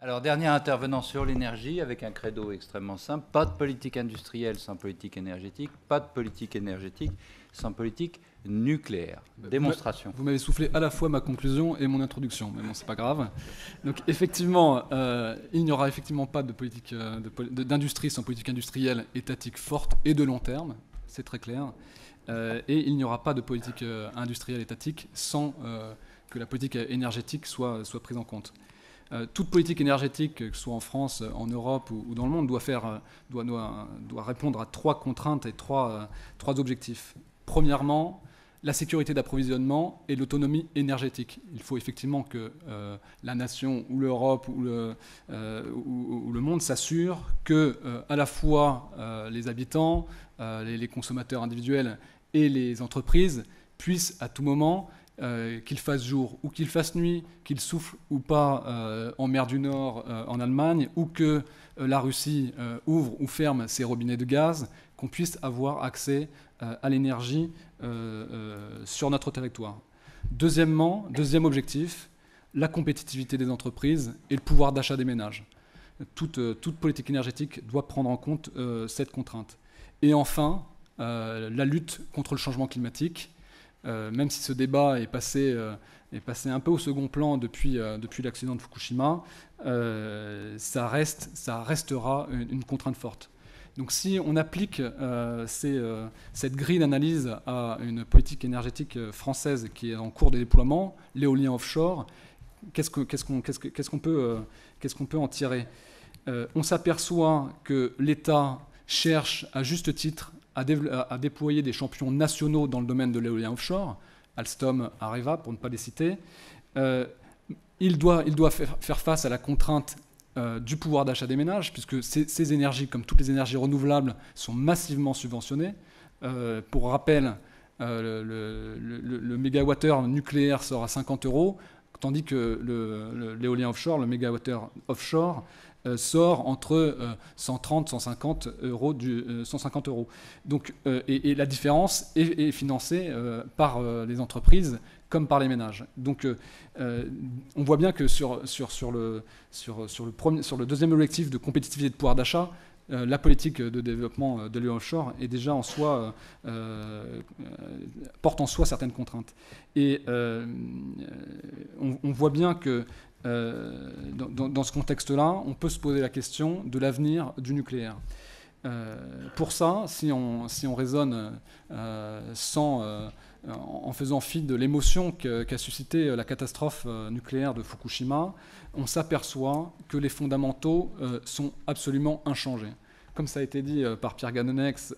Alors, dernier intervenant sur l'énergie, avec un credo extrêmement simple, pas de politique industrielle sans politique énergétique, pas de politique énergétique sans politique nucléaire. Démonstration. Vous m'avez soufflé à la fois ma conclusion et mon introduction, mais bon, c'est pas grave. Donc, effectivement, il n'y aura effectivement pas de politique d'industrie sans politique industrielle étatique forte et de long terme, c'est très clair. Et il n'y aura pas de politique industrielle étatique sans que la politique énergétique soit prise en compte. Toute politique énergétique, que ce soit en France, en Europe ou dans le monde, doit répondre à 3 contraintes et 3 objectifs. Premièrement, la sécurité d'approvisionnement et l'autonomie énergétique. Il faut effectivement que la nation ou l'Europe ou le monde s'assure que à la fois les habitants, les consommateurs individuels et les entreprises puissent à tout moment, qu'il fasse jour ou qu'il fasse nuit, qu'il souffle ou pas en mer du Nord en Allemagne, ou que la Russie ouvre ou ferme ses robinets de gaz, qu'on puisse avoir accès à l'énergie sur notre territoire. Deuxièmement, deuxième objectif, la compétitivité des entreprises et le pouvoir d'achat des ménages. Toute politique énergétique doit prendre en compte cette contrainte. Et enfin, la lutte contre le changement climatique. Même si ce débat est passé un peu au second plan depuis l'accident de Fukushima, ça restera une contrainte forte. Donc si on applique cette grille d'analyse à une politique énergétique française qui est en cours de déploiement, l'éolien offshore, qu'est-ce qu'on peut en tirer? On s'aperçoit que l'État cherche à juste titre à déployer des champions nationaux dans le domaine de l'éolien offshore, Alstom, Areva, pour ne pas les citer. Il doit faire face à la contrainte du pouvoir d'achat des ménages, puisque ces énergies, comme toutes les énergies renouvelables, sont massivement subventionnées. Pour rappel, le mégawattheure nucléaire sort à 50 €, tandis que l'éolien offshore, le mégawattheure offshore, sort entre 130 et 150 €. Donc, et la différence est financée par les entreprises comme par les ménages. Donc on voit bien que sur le deuxième objectif de compétitivité de pouvoir d'achat, la politique de développement de l'éolien offshore est déjà en soi, porte en soi certaines contraintes. Et on voit bien que dans ce contexte-là, on peut se poser la question de l'avenir du nucléaire. Pour ça, si on raisonne en faisant fi de l'émotion qu'a suscité la catastrophe nucléaire de Fukushima, on s'aperçoit que les fondamentaux sont absolument inchangés. Comme ça a été dit par Pierre Ganonex,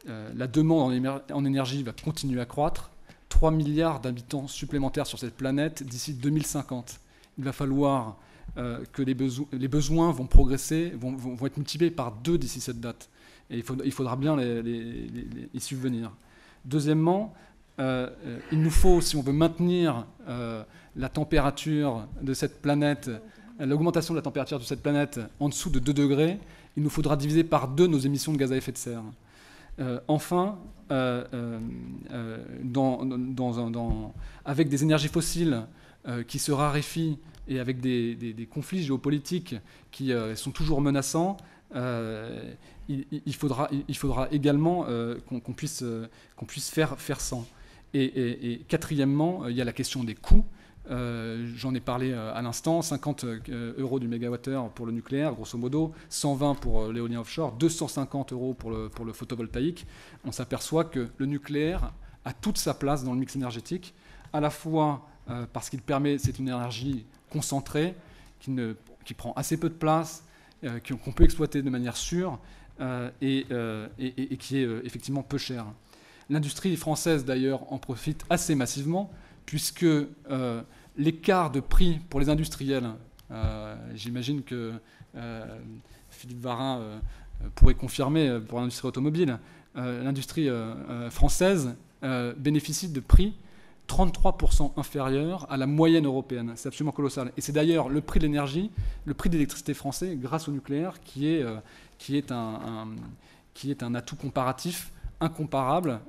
la demande en énergie va continuer à croître. 3 milliards d'habitants supplémentaires sur cette planète d'ici 2050. Il va falloir que les besoins vont progresser, vont être multipliés par 2 d'ici cette date. Et il faudra bien y subvenir. Deuxièmement, il nous faut, si on veut maintenir la température de cette planète, l'augmentation de la température de cette planète en dessous de 2 degrés, il nous faudra diviser par 2 nos émissions de gaz à effet de serre. Enfin, avec des énergies fossiles qui se raréfient et avec des conflits géopolitiques qui sont toujours menaçants, il faudra également qu'on puisse faire sans. Et quatrièmement, il y a la question des coûts. J'en ai parlé à l'instant, 50 € du mégawattheure pour le nucléaire, grosso modo, 120 pour l'éolien offshore, 250 € pour le photovoltaïque. On s'aperçoit que le nucléaire a toute sa place dans le mix énergétique, à la fois parce qu'il permet, c'est une énergie concentrée, qui prend assez peu de place, qu'on peut exploiter de manière sûre et qui est effectivement peu chère. L'industrie française, d'ailleurs, en profite assez massivement, puisque l'écart de prix pour les industriels, j'imagine que Philippe Varin pourrait confirmer pour l'industrie automobile, l'industrie française bénéficie de prix 33% inférieur à la moyenne européenne. C'est absolument colossal. Et c'est d'ailleurs le prix de l'énergie, le prix de l'électricité français, grâce au nucléaire, qui est un atout comparatif incomparable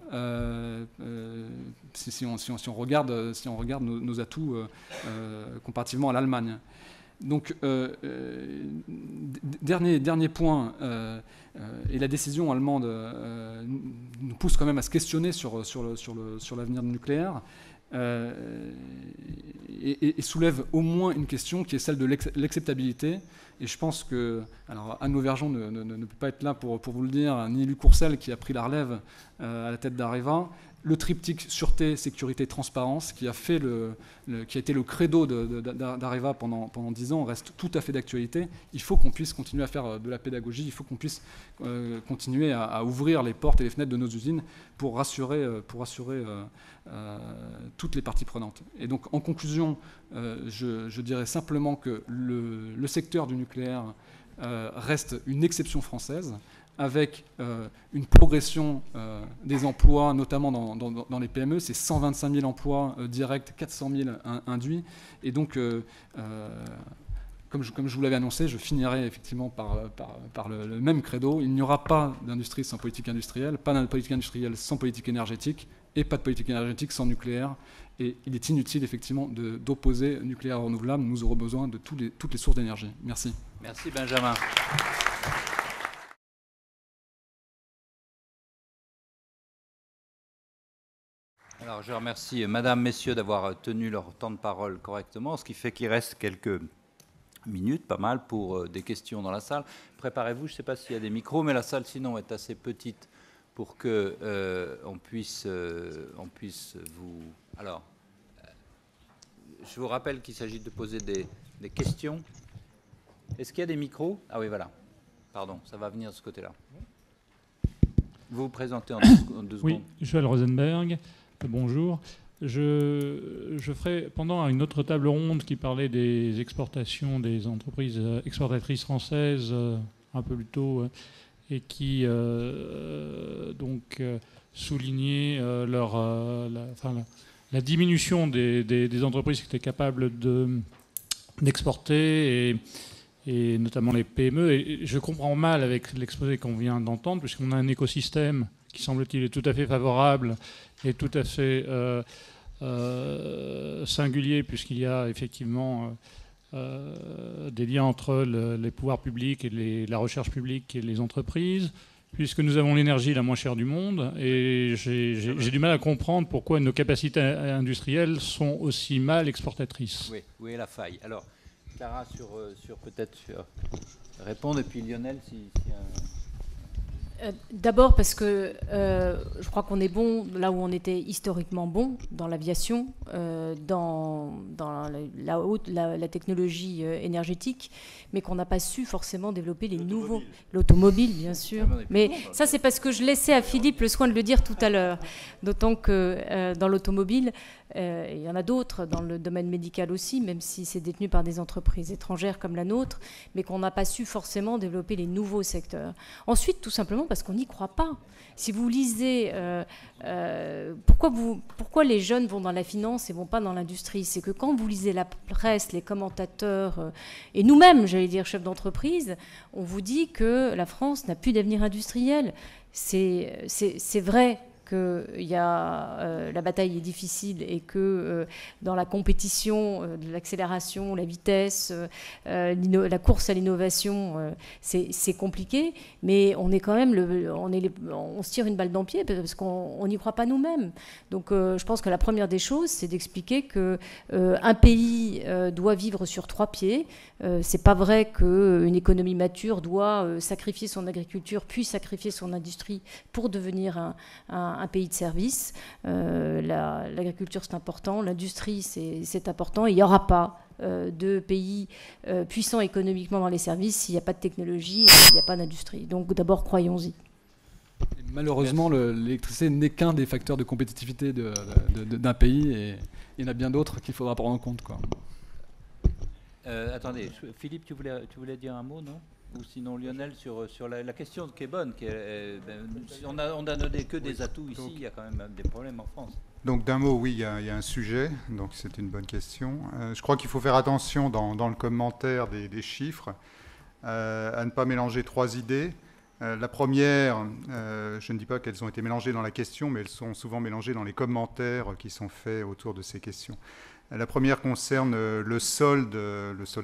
si on regarde nos atouts comparativement à l'Allemagne. Donc, dernier point, et la décision allemande nous pousse quand même à se questionner sur l'avenir du nucléaire, et soulève au moins une question qui est celle de l'acceptabilité. Et je pense que, alors Anne Auvergeon ne peut pas être là pour vous le dire, ni Luc Courcel qui a pris la relève à la tête d'Areva. Le triptyque sûreté, sécurité, transparence, qui a été le credo d'Areva pendant 10 ans, reste tout à fait d'actualité. Il faut qu'on puisse continuer à faire de la pédagogie, il faut qu'on puisse continuer à ouvrir les portes et les fenêtres de nos usines pour rassurer toutes les parties prenantes. Et donc, en conclusion, je dirais simplement que le secteur du nucléaire reste une exception française, avec une progression des emplois, notamment dans les PME. C'est 125 000 emplois directs, 400 000 induits. Et donc, comme je vous l'avais annoncé, je finirai effectivement par le même credo. Il n'y aura pas d'industrie sans politique industrielle, pas de politique industrielle sans politique énergétique, et pas de politique énergétique sans nucléaire. Et il est inutile effectivement d'opposer nucléaire renouvelable. Nous aurons besoin de toutes les sources d'énergie. Merci. Merci Benjamin. Alors, je remercie Madame, Messieurs d'avoir tenu leur temps de parole correctement, ce qui fait qu'il reste quelques minutes, pas mal, pour des questions dans la salle. Préparez-vous, je ne sais pas s'il y a des micros, mais la salle sinon est assez petite pour que on puisse vous... Alors, je vous rappelle qu'il s'agit de poser des questions. Est-ce qu'il y a des micros? Ah oui, voilà. Pardon, ça va venir de ce côté-là. Vous vous présentez en deux secondes. Oui, Joël Rosenberg. Bonjour. Je ferai, pendant une autre table ronde qui parlait des exportations des entreprises exportatrices françaises un peu plus tôt, et qui soulignait la diminution des entreprises qui étaient capables d'exporter, et notamment les PME. Et je comprends mal avec l'exposé qu'on vient d'entendre, puisqu'on a un écosystème qui, semble-t-il, est tout à fait favorable et tout à fait singulier, puisqu'il y a effectivement des liens entre les pouvoirs publics et la recherche publique et les entreprises, puisque nous avons l'énergie la moins chère du monde. Et j'ai du mal à comprendre pourquoi nos capacités industrielles sont aussi mal exportatrices. Oui, où est la faille? Alors, Clara, peut-être répondre, et puis Lionel, si D'abord parce que je crois qu'on est bon là où on était historiquement bon, dans l'aviation, dans la technologie énergétique, mais qu'on n'a pas su forcément développer les nouveaux... L'automobile, bien sûr. Mais ça, c'est parce que je laissais à Philippe le soin de le dire tout à l'heure. D'autant que dans l'automobile, il y en a d'autres, dans le domaine médical aussi, même si c'est détenu par des entreprises étrangères comme la nôtre, mais qu'on n'a pas su forcément développer les nouveaux secteurs. Ensuite, tout simplement parce qu'on n'y croit pas. Si vous lisez pourquoi les jeunes vont dans la finance et vont pas dans l'industrie, c'est que quand vous lisez la presse, les commentateurs et nous-mêmes, j'allais dire chefs d'entreprise, on vous dit que la France n'a plus d'avenir industriel. C'est vrai que la bataille est difficile et que dans la compétition de l'accélération, la vitesse, la course à l'innovation, c'est compliqué, mais on est quand même on se tire une balle dans le pied parce qu'on n'y croit pas nous-mêmes. Donc je pense que la première des choses, c'est d'expliquer que un pays doit vivre sur 3 pieds. C'est pas vrai qu'une économie mature doit sacrifier son agriculture puis sacrifier son industrie pour devenir un pays de service. L'agriculture, c'est important, l'industrie, c'est important. Il n'y aura pas de pays puissants économiquement dans les services s'il n'y a pas de technologie et s'il n'y a pas d'industrie. Donc d'abord, croyons-y. Malheureusement, l'électricité n'est qu'un des facteurs de compétitivité d'un pays, et il y en a bien d'autres qu'il faudra prendre en compte, quoi. Attendez, Philippe, tu voulais dire un mot, non? Ou sinon Lionel sur la question qui est bonne, on n'a donné que des atouts ici, il y a quand même des problèmes en France. Donc d'un mot, oui, il y a un sujet, donc c'est une bonne question. Je crois qu'il faut faire attention dans le commentaire des chiffres à ne pas mélanger trois idées. La première, je ne dis pas qu'elles ont été mélangées dans la question, mais elles sont souvent mélangées dans les commentaires qui sont faits autour de ces questions. La première concerne le solde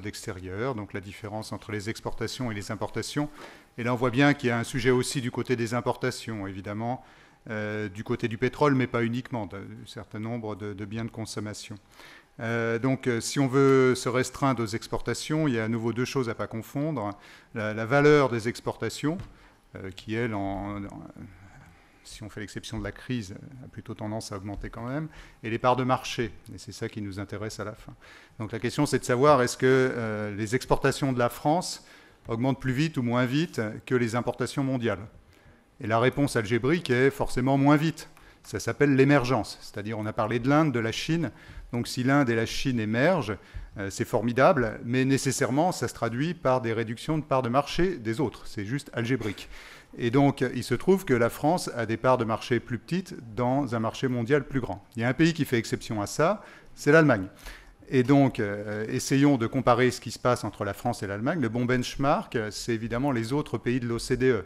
extérieur, donc la différence entre les exportations et les importations. Et là, on voit bien qu'il y a un sujet aussi du côté des importations, évidemment, du côté du pétrole, mais pas uniquement, d'un certain nombre de biens de consommation. Donc, si on veut se restreindre aux exportations, il y a à nouveau deux choses à ne pas confondre. La valeur des exportations, qui, elle, si on fait l'exception de la crise, a plutôt tendance à augmenter quand même, et les parts de marché. Et c'est ça qui nous intéresse à la fin. Donc la question, c'est de savoir est-ce que les exportations de la France augmentent plus vite ou moins vite que les importations mondiales. Et la réponse algébrique est forcément moins vite. Ça s'appelle l'émergence. C'est-à-dire, on a parlé de l'Inde, de la Chine. Donc si l'Inde et la Chine émergent, c'est formidable, mais nécessairement, ça se traduit par des réductions de parts de marché des autres. C'est juste algébrique. Et donc, il se trouve que la France a des parts de marché plus petites dans un marché mondial plus grand. Il y a un pays qui fait exception à ça, c'est l'Allemagne. Et donc, essayons de comparer ce qui se passe entre la France et l'Allemagne. Le bon benchmark, c'est évidemment les autres pays de l'OCDE.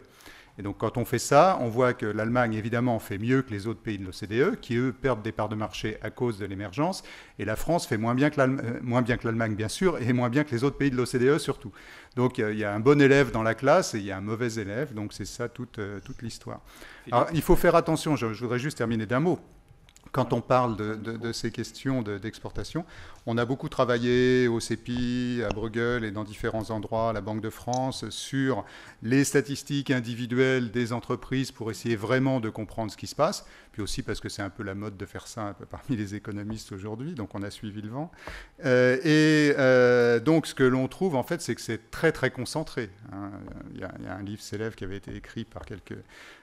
Et donc, quand on fait ça, on voit que l'Allemagne, évidemment, fait mieux que les autres pays de l'OCDE, qui, eux, perdent des parts de marché à cause de l'émergence. Et la France fait moins bien que l'Allemagne, bien sûr, et moins bien que les autres pays de l'OCDE, surtout. Donc, il y a un bon élève dans la classe et il y a un mauvais élève. Donc, c'est ça toute l'histoire. Alors, il faut faire attention. Je voudrais juste terminer d'un mot. Quand on parle de ces questions d'exportation, on a beaucoup travaillé au CEPI, à Bruegel et dans différents endroits, à la Banque de France, sur les statistiques individuelles des entreprises pour essayer vraiment de comprendre ce qui se passe, puis aussi parce que c'est un peu la mode de faire ça un peu parmi les économistes aujourd'hui, donc on a suivi le vent. Donc ce que l'on trouve, en fait, c'est que c'est très très concentré. Hein. Il y a un livre célèbre qui avait été écrit par quelques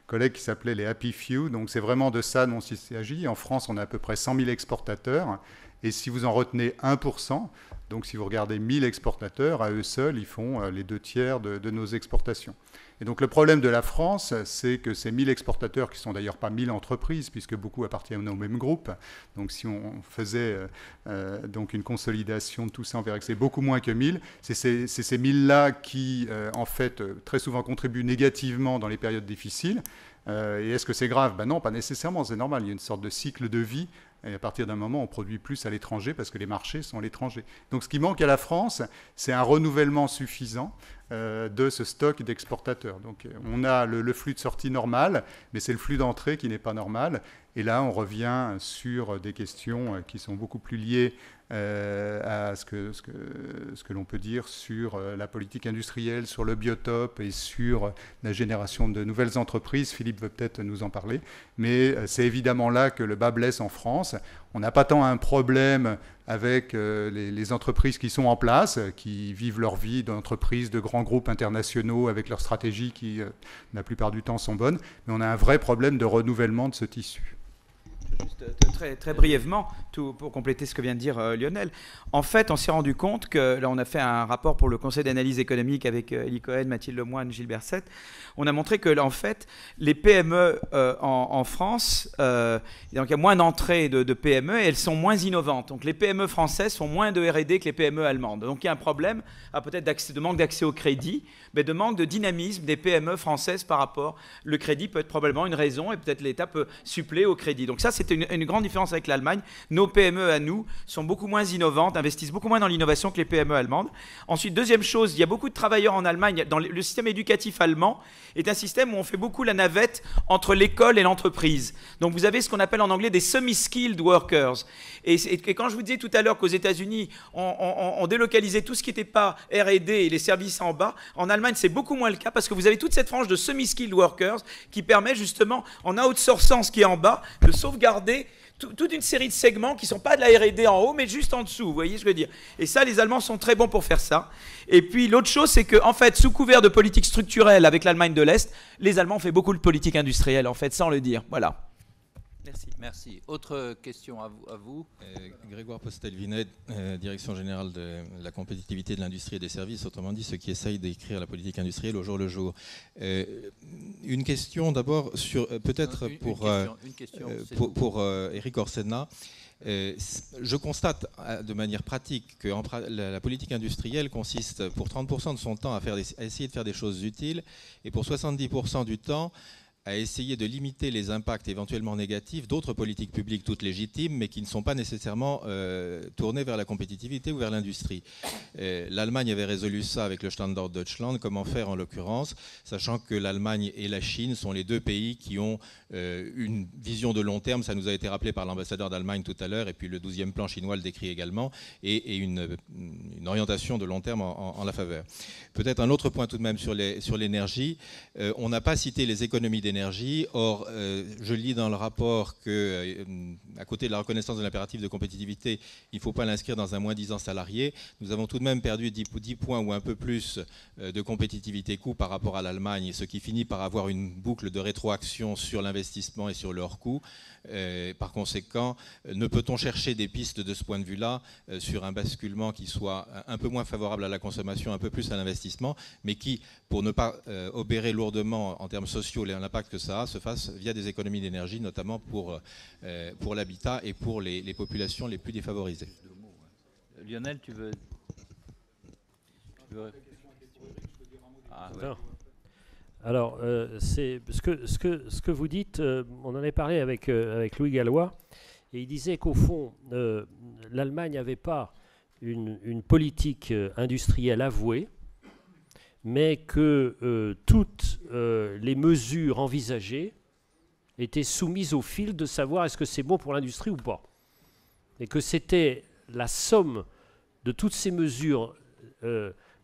collègues qui s'appelait les Happy Few, donc c'est vraiment de ça dont il s'agit. En France, on a à peu près 100 000 exportateurs, et si vous en retenez 1%, donc si vous regardez 1000 exportateurs, à eux seuls, ils font les 2/3 de nos exportations. Et donc le problème de la France, c'est que ces 1000 exportateurs, qui sont d'ailleurs pas 1000 entreprises, puisque beaucoup appartiennent au même groupe, donc si on faisait donc une consolidation de tout ça, on verrait que c'est beaucoup moins que 1000. C'est ces 1000-là qui, en fait, très souvent contribuent négativement dans les périodes difficiles. Et est-ce que c'est grave? Ben non, pas nécessairement, c'est normal. Il y a une sorte de cycle de vie. Et à partir d'un moment, on produit plus à l'étranger parce que les marchés sont à l'étranger. Donc ce qui manque à la France, c'est un renouvellement suffisant de ce stock d'exportateurs. Donc on a le flux de sortie normal, mais c'est le flux d'entrée qui n'est pas normal. Et là, on revient sur des questions qui sont beaucoup plus liées à ce que l'on peut dire sur la politique industrielle, sur le biotope et sur la génération de nouvelles entreprises. Philippe veut peut-être nous en parler. Mais c'est évidemment là que le bas blesse en France. On n'a pas tant un problème avec les entreprises qui sont en place, qui vivent leur vie d'entreprise, de grands groupes internationaux avec leurs stratégies qui, la plupart du temps, sont bonnes. Mais on a un vrai problème de renouvellement de ce tissu. Juste très brièvement, pour compléter ce que vient de dire Lionel. En fait, on s'est rendu compte que, là on a fait un rapport pour le Conseil d'analyse économique avec Elie Cohen, Mathilde Lemoine, Gilles Berset. On a montré que, là, en fait, les PME en France, donc il y a moins d'entrées de PME et elles sont moins innovantes. Donc les PME françaises font moins de R&D que les PME allemandes. Donc il y a un problème, peut-être de manque d'accès au crédit, mais de manque de dynamisme des PME françaises par rapport. Le crédit peut être probablement une raison et peut-être l'État peut suppléer au crédit. Donc ça, c'est une grande différence avec l'Allemagne. Nos PME à nous sont beaucoup moins innovantes, investissent beaucoup moins dans l'innovation que les PME allemandes. Ensuite, deuxième chose, il y a beaucoup de travailleurs en Allemagne. Dans le système éducatif allemand est un système où on fait beaucoup la navette entre l'école et l'entreprise. Donc vous avez ce qu'on appelle en anglais des semi-skilled workers. Et quand je vous disais tout à l'heure qu'aux États-Unis, on délocalisait tout ce qui n'était pas R&D et les services en bas, en Allemagne, c'est beaucoup moins le cas parce que vous avez toute cette frange de semi-skilled workers qui permet justement, en outsourçant ce qui est en bas, de sauvegarder toute une série de segments qui ne sont pas de la R&D en haut, mais juste en dessous, vous voyez ce que je veux dire. Et ça, les Allemands sont très bons pour faire ça. Et puis l'autre chose, c'est qu'en fait, sous couvert de politique structurelle avec l'Allemagne de l'Est, les Allemands ont fait beaucoup de politique industrielle, en fait, sans le dire. Voilà. Merci. Merci. Autre question à vous. Grégoire Postel-Vinet, Direction générale de la compétitivité de l'industrie et des services, autrement dit ceux qui essayent d'écrire la politique industrielle au jour le jour. Une question d'abord sur peut-être pour Éric Orsena. Je constate de manière pratique que la politique industrielle consiste pour 30% de son temps à essayer de faire des choses utiles et pour 70% du temps à essayer de limiter les impacts éventuellement négatifs d'autres politiques publiques toutes légitimes, mais qui ne sont pas nécessairement tournées vers la compétitivité ou vers l'industrie. L'Allemagne avait résolu ça avec le Standort Deutschland. Comment faire en l'occurrence, sachant que l'Allemagne et la Chine sont les deux pays qui ont une vision de long terme, ça nous a été rappelé par l'ambassadeur d'Allemagne tout à l'heure, et puis le 12e plan chinois le décrit également, et une orientation de long terme en la faveur. Peut-être un autre point tout de même sur l'énergie. On n'a pas cité les économies d'énergie. Or, je lis dans le rapport qu'à côté de la reconnaissance de l'impératif de compétitivité, il ne faut pas l'inscrire dans un moins 10 ans salarié. Nous avons tout de même perdu 10 points ou un peu plus de compétitivité coût par rapport à l'Allemagne, ce qui finit par avoir une boucle de rétroaction sur l'investissement et sur leur coût. Par conséquent, ne peut-on chercher des pistes de ce point de vue-là sur un basculement qui soit un peu moins favorable à la consommation, un peu plus à l'investissement, mais qui, pour ne pas obérer lourdement en termes sociaux l'impact que ça a, se fasse via des économies d'énergie, notamment pour l'habitat et pour les populations les plus défavorisées. Lionel, tu veux... Ah, ouais. Alors, c'est ce que vous dites, on en avait parlé avec Louis Gallois, et il disait qu'au fond, l'Allemagne n'avait pas une politique industrielle avouée, mais que toutes les mesures envisagées étaient soumises au fil de savoir est-ce que c'est bon pour l'industrie ou pas. Et que c'était la somme de toutes ces mesures,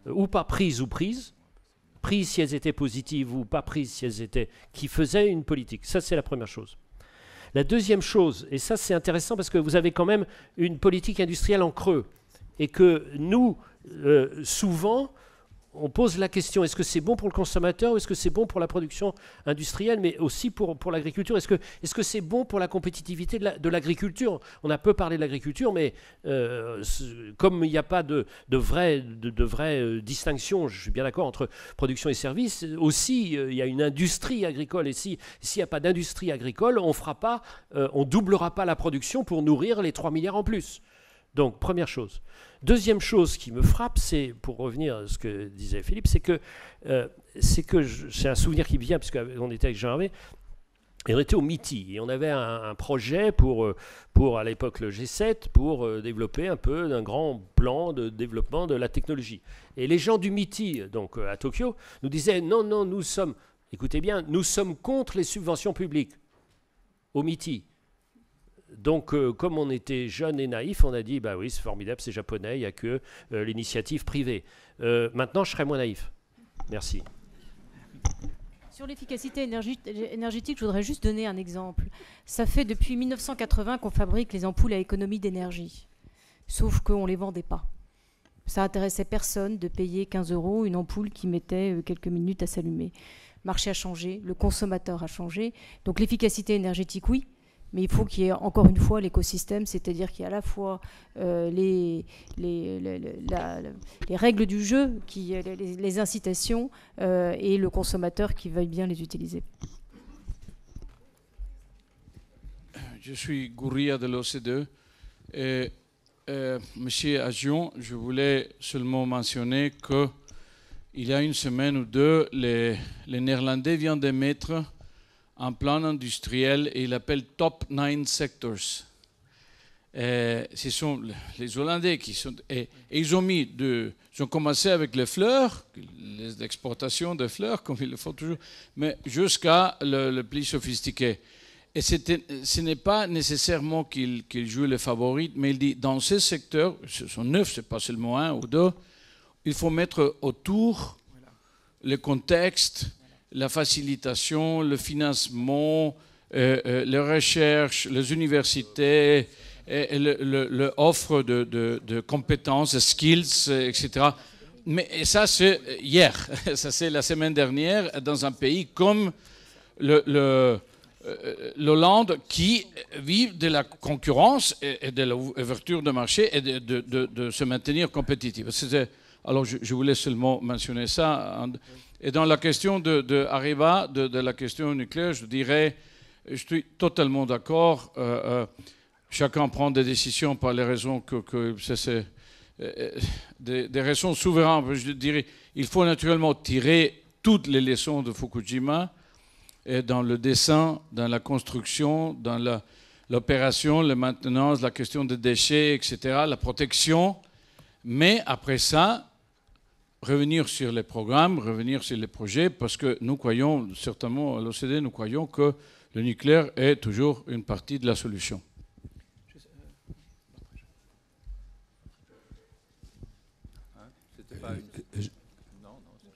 ou pas prises ou prises si elles étaient positives ou pas prises si elles étaient, qui faisaient une politique. Ça, c'est la première chose. La deuxième chose, et ça c'est intéressant parce que vous avez quand même une politique industrielle en creux, et que nous, souvent, on pose la question, est-ce que c'est bon pour le consommateur ou est-ce que c'est bon pour la production industrielle, mais aussi pour l'agriculture? Est-ce que c'est bon pour la compétitivité de l'agriculture? On a peu parlé de l'agriculture, mais comme il n'y a pas de vraie distinction, je suis bien d'accord, entre production et services, aussi il y a une industrie agricole, et s'il n'y a pas d'industrie agricole, on doublera pas la production pour nourrir les 3 milliards en plus. Donc, première chose. Deuxième chose qui me frappe, c'est, pour revenir à ce que disait Philippe, c'est que c'est un souvenir qui me vient, puisqu'on était avec Jean Hervé, et on était au MITI, et on avait un projet pour à l'époque le G7, pour développer un peu un grand plan de développement de la technologie. Et les gens du MITI, donc à Tokyo, nous disaient, non, nous sommes, écoutez bien, nous sommes contre les subventions publiques au MITI. Donc, comme on était jeunes et naïfs, on a dit, bah oui, c'est formidable, c'est japonais, il n'y a que l'initiative privée. Maintenant, je serai moins naïf. Merci. Sur l'efficacité énergétique, je voudrais juste donner un exemple. Ça fait depuis 1980 qu'on fabrique les ampoules à économie d'énergie. Sauf qu'on ne les vendait pas. Ça intéressait personne de payer 15 € une ampoule qui mettait quelques minutes à s'allumer. Le marché a changé, le consommateur a changé. Donc l'efficacité énergétique, oui. Mais il faut qu'il y ait encore une fois l'écosystème, c'est-à-dire qu'il y a à la fois les règles du jeu, les incitations et le consommateur qui veuille bien les utiliser. Je suis Gouria de l'OCDE. Monsieur Agion, je voulais seulement mentionner qu'il y a une semaine ou deux, les Néerlandais viennent de mettre un plan industriel et il l'appelle Top 9 Sectors. Ce sont les Hollandais qui sont... Et ils ont commencé avec les fleurs, l'exportation de fleurs, comme ils le font toujours, mais jusqu'à le plus sophistiqué. Et ce n'est pas nécessairement qu'il joue les favorites, mais il dit, dans ces secteurs, ce sont 9, ce n'est pas seulement 1 ou 2, il faut mettre autour le contexte, la facilitation, le financement, les recherches, les universités, l'offre de compétences, de skills, etc. Mais ça, c'est hier. Ça, c'est la semaine dernière, dans un pays comme l'Hollande qui vit de la concurrence et de l'ouverture de marché et de se maintenir compétitive. Alors je voulais seulement mentionner ça. Et dans la question de Areva, de la question nucléaire, je dirais, je suis totalement d'accord. Chacun prend des décisions par les raisons que c'est des raisons souveraines. Je dirais, il faut naturellement tirer toutes les leçons de Fukushima et dans le dessin, dans la construction, dans l'opération, la maintenance, la question des déchets, etc., la protection. Mais après ça, revenir sur les programmes, revenir sur les projets, parce que nous croyons, certainement à l'OCDE, nous croyons que le nucléaire est toujours une partie de la solution.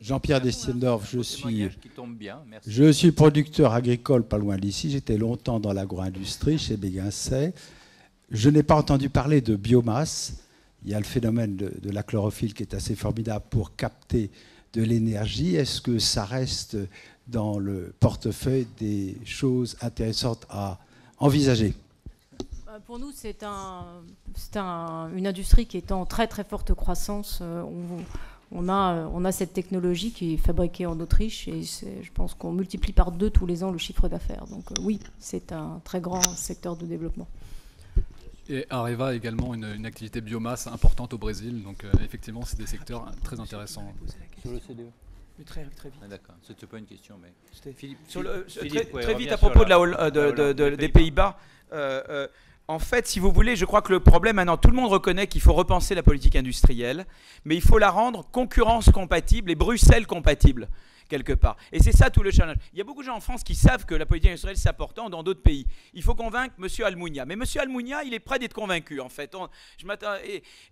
Jean-Pierre Destiendorf, je suis producteur agricole pas loin d'ici. J'étais longtemps dans l'agro-industrie chez Béguincet. Je n'ai pas entendu parler de biomasse. Il y a le phénomène de la chlorophylle qui est assez formidable pour capter de l'énergie. Est-ce que ça reste dans le portefeuille des choses intéressantes à envisager? Pour nous, c'est une industrie qui est en très très forte croissance. On a cette technologie qui est fabriquée en Autriche et je pense qu'on multiplie par 2 tous les ans le chiffre d'affaires. Donc oui, c'est un très grand secteur de développement. Et Areva a également une activité biomasse importante au Brésil. Donc effectivement, c'est des secteurs très intéressants. Sur le CDE. Mais très vite. Ah, d'accord, c'était pas une question, mais Philippe, très vite à propos des Pays-Bas. En fait, si vous voulez, je crois que le problème maintenant, tout le monde reconnaît qu'il faut repenser la politique industrielle, mais il faut la rendre concurrence compatible et Bruxelles compatible, quelque part. Et c'est ça tout le challenge. Il y a beaucoup de gens en France qui savent que la politique industrielle, c'est important dans d'autres pays. Il faut convaincre M. Almunia. Mais M. Almunia, il est prêt d'être convaincu, en fait.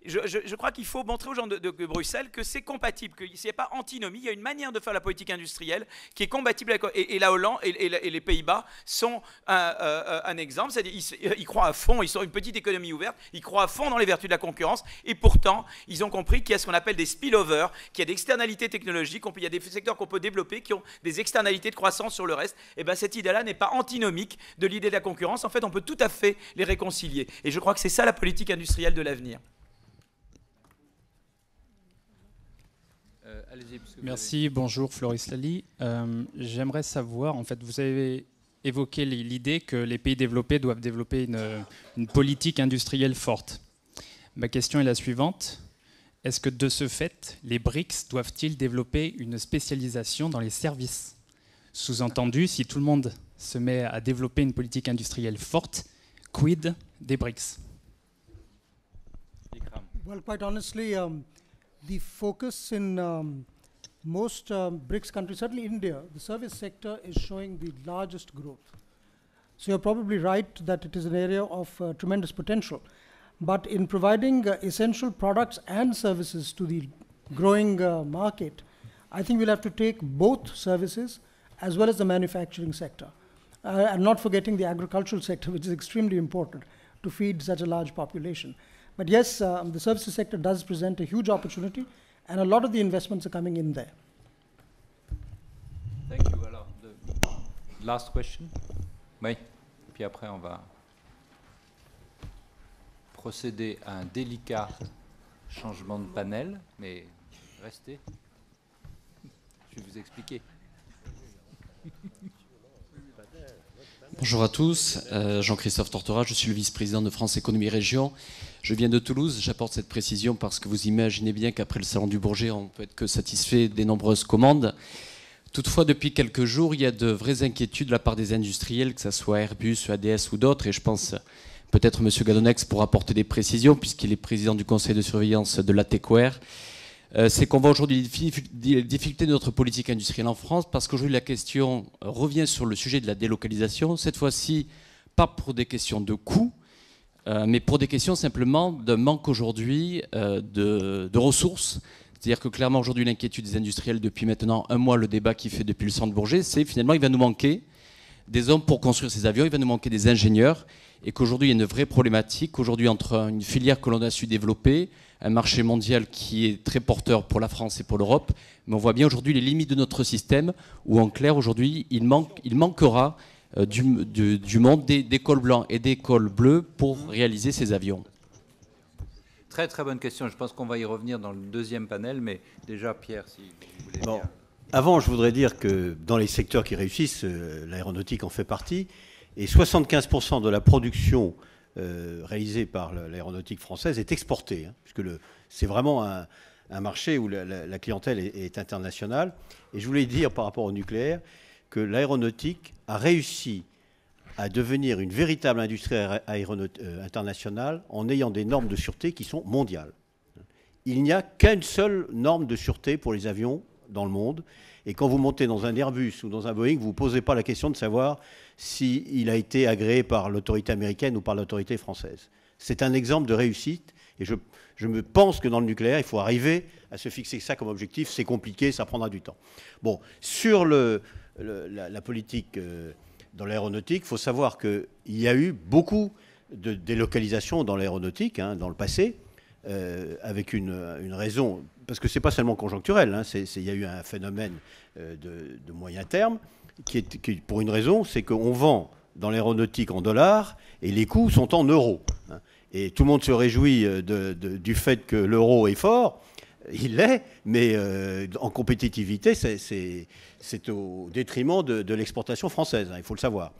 Je crois qu'il faut montrer aux gens de Bruxelles que c'est compatible, qu'il n'y a pas antinomie. Il y a une manière de faire la politique industrielle qui est compatible avec... Et la Hollande et les Pays-Bas sont un exemple. C'est-à-dire ils croient à fond, ils sont une petite économie ouverte, ils croient à fond dans les vertus de la concurrence. Et pourtant, ils ont compris qu'il y a ce qu'on appelle des spillovers, qu'il y a des externalités technologiques, il y a des secteurs qu'on peut développer qui ont des externalités de croissance sur le reste. Et bien cette idée-là n'est pas antinomique de l'idée de la concurrence. En fait, on peut tout à fait les réconcilier. Et je crois que c'est ça la politique industrielle de l'avenir. Merci, bonjour Floris Lally. J'aimerais savoir, en fait, vous avez évoqué l'idée que les pays développés doivent développer une politique industrielle forte. Ma question est la suivante. Est-ce que de ce fait, les BRICS doivent-ils développer une spécialisation dans les services? Sous-entendu, si tout le monde se met à développer une politique industrielle forte, quid des BRICS? Well, quite honestly, the focus in most BRICS countries, certainly India, the service sector is showing the largest growth. So you're probably right that it is an area of tremendous potential. But in providing essential products and services to the growing market, I think we'll have to take both services as well as the manufacturing sector. And not forgetting the agricultural sector, which is extremely important to feed such a large population. But yes, the services sector does present a huge opportunity, and a lot of the investments are coming in there. Thank you. Alors, the last question. Oui, puis après on va procéder à un délicat changement de panel, mais restez. Je vais vous expliquer. Bonjour à tous, Jean-Christophe Tortora, je suis le vice-président de France Économie Région. Je viens de Toulouse, j'apporte cette précision parce que vous imaginez bien qu'après le Salon du Bourget, on ne peut être que satisfait des nombreuses commandes. Toutefois, depuis quelques jours, il y a de vraies inquiétudes de la part des industriels, que ce soit Airbus, ADS ou d'autres, et je pense peut-être M. Gadonex pourra apporter des précisions, puisqu'il est président du conseil de surveillance de l'ATECOR. C'est qu'on voit aujourd'hui les difficultés de notre politique industrielle en France, parce qu'aujourd'hui la question revient sur le sujet de la délocalisation, cette fois-ci pas pour des questions de coûts, mais pour des questions simplement d'un manque aujourd'hui de ressources. C'est-à-dire que clairement aujourd'hui l'inquiétude des industriels depuis maintenant un mois, le débat qui fait depuis le centre Bourget, c'est finalement il va nous manquer des hommes pour construire ces avions, il va nous manquer des ingénieurs, et qu'aujourd'hui il y a une vraie problématique aujourd'hui entre une filière que l'on a su développer, un marché mondial qui est très porteur pour la France et pour l'Europe, mais on voit bien aujourd'hui les limites de notre système, où en clair aujourd'hui il manquera du monde des cols blancs et des cols bleus pour réaliser ces avions? Très très bonne question. Je pense qu'on va y revenir dans le deuxième panel, mais déjà Pierre, si vous voulez bien. Avant, je voudrais dire que dans les secteurs qui réussissent, l'aéronautique en fait partie, et 75% de la production réalisée par l'aéronautique française est exportée, hein, puisque c'est vraiment un marché où la clientèle est internationale. Et je voulais dire par rapport au nucléaire que l'aéronautique a réussi à devenir une véritable industrie internationale en ayant des normes de sûreté qui sont mondiales. Il n'y a qu'une seule norme de sûreté pour les avions dans le monde. Et quand vous montez dans un Airbus ou dans un Boeing, vous ne vous posez pas la question de savoir s'il a été agréé par l'autorité américaine ou par l'autorité française. C'est un exemple de réussite. Et je me pense que dans le nucléaire, il faut arriver à se fixer ça comme objectif. C'est compliqué, ça prendra du temps. Bon, sur la politique dans l'aéronautique, il faut savoir qu'il y a eu beaucoup de délocalisations dans l'aéronautique, hein, dans le passé, avec une raison, parce que ce n'est pas seulement conjoncturel, hein, il y a eu un phénomène de moyen terme, qui pour une raison, c'est qu'on vend dans l'aéronautique en dollars et les coûts sont en euros. Hein. Et tout le monde se réjouit du fait que l'euro est fort. Il l'est, mais en compétitivité, c'est au détriment de l'exportation française, hein, il faut le savoir.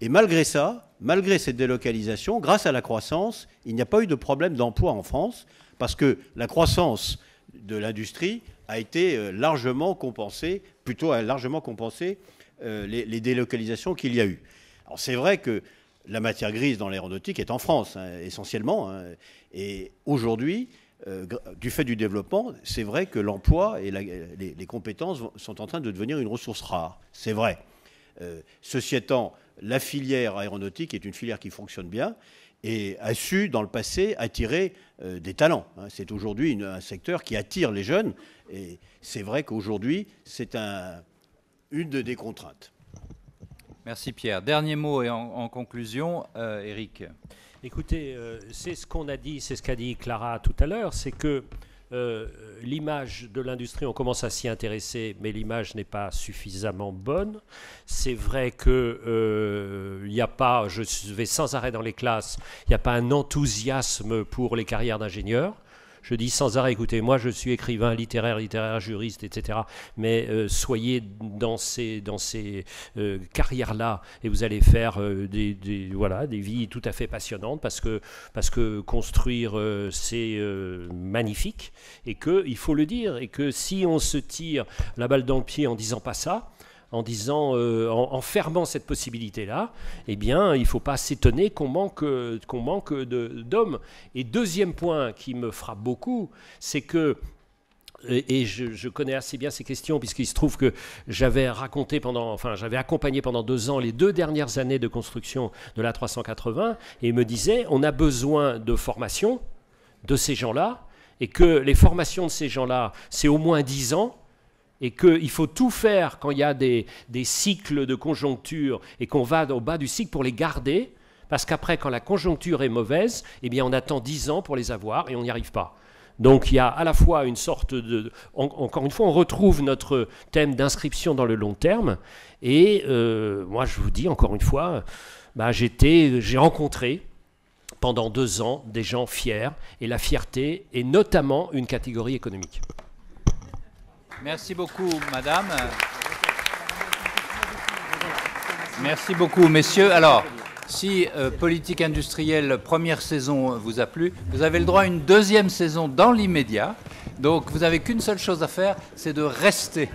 Et malgré ça, malgré cette délocalisation, grâce à la croissance, il n'y a pas eu de problème d'emploi en France, parce que la croissance de l'industrie a été largement compensée, les délocalisations qu'il y a eu. Alors c'est vrai que la matière grise dans l'aéronautique est en France, hein, essentiellement, hein, et aujourd'hui, du fait du développement, c'est vrai que l'emploi et les compétences sont en train de devenir une ressource rare. C'est vrai. Ceci étant, la filière aéronautique est une filière qui fonctionne bien et a su, dans le passé, attirer des talents. Hein. C'est aujourd'hui un secteur qui attire les jeunes. Et c'est vrai qu'aujourd'hui, c'est une des contraintes. Merci Pierre. Dernier mot et en conclusion, Éric. Écoutez, c'est ce qu'on a dit, c'est ce qu'a dit Clara tout à l'heure, c'est que l'image de l'industrie, on commence à s'y intéresser, mais l'image n'est pas suffisamment bonne. C'est vrai que il n'y a pas, je vais sans arrêt dans les classes, il n'y a pas un enthousiasme pour les carrières d'ingénieurs. Je dis sans arrêt, écoutez, moi je suis écrivain, littéraire, juriste, etc. Mais soyez dans ces carrières-là et vous allez faire des vies tout à fait passionnantes parce que construire, c'est magnifique et qu'il faut le dire. Et que si on se tire la balle dans le pied en disant pas ça, en fermant cette possibilité-là, eh bien, il ne faut pas s'étonner qu'on manque d'hommes. Et deuxième point qui me frappe beaucoup, c'est que, et je connais assez bien ces questions, puisqu'il se trouve que j'avais accompagné pendant 2 ans les 2 dernières années de construction de l'A380, et me disait, on a besoin de formation de ces gens-là, et que les formations de ces gens-là, c'est au moins 10 ans, et qu'il faut tout faire quand il y a des cycles de conjoncture et qu'on va au bas du cycle pour les garder, parce qu'après, quand la conjoncture est mauvaise, eh bien, on attend 10 ans pour les avoir et on n'y arrive pas. Donc il y a à la fois une sorte de... Encore une fois, on retrouve notre thème d'inscription dans le long terme, et moi, je vous dis encore une fois, j'ai rencontré pendant 2 ans des gens fiers, et la fierté est notamment une catégorie économique. Merci beaucoup, madame. Merci beaucoup, messieurs. Alors, si Politique industrielle, première saison vous a plu, vous avez le droit à une 2e saison dans l'immédiat. Donc, vous n'avez qu'une seule chose à faire, c'est de rester.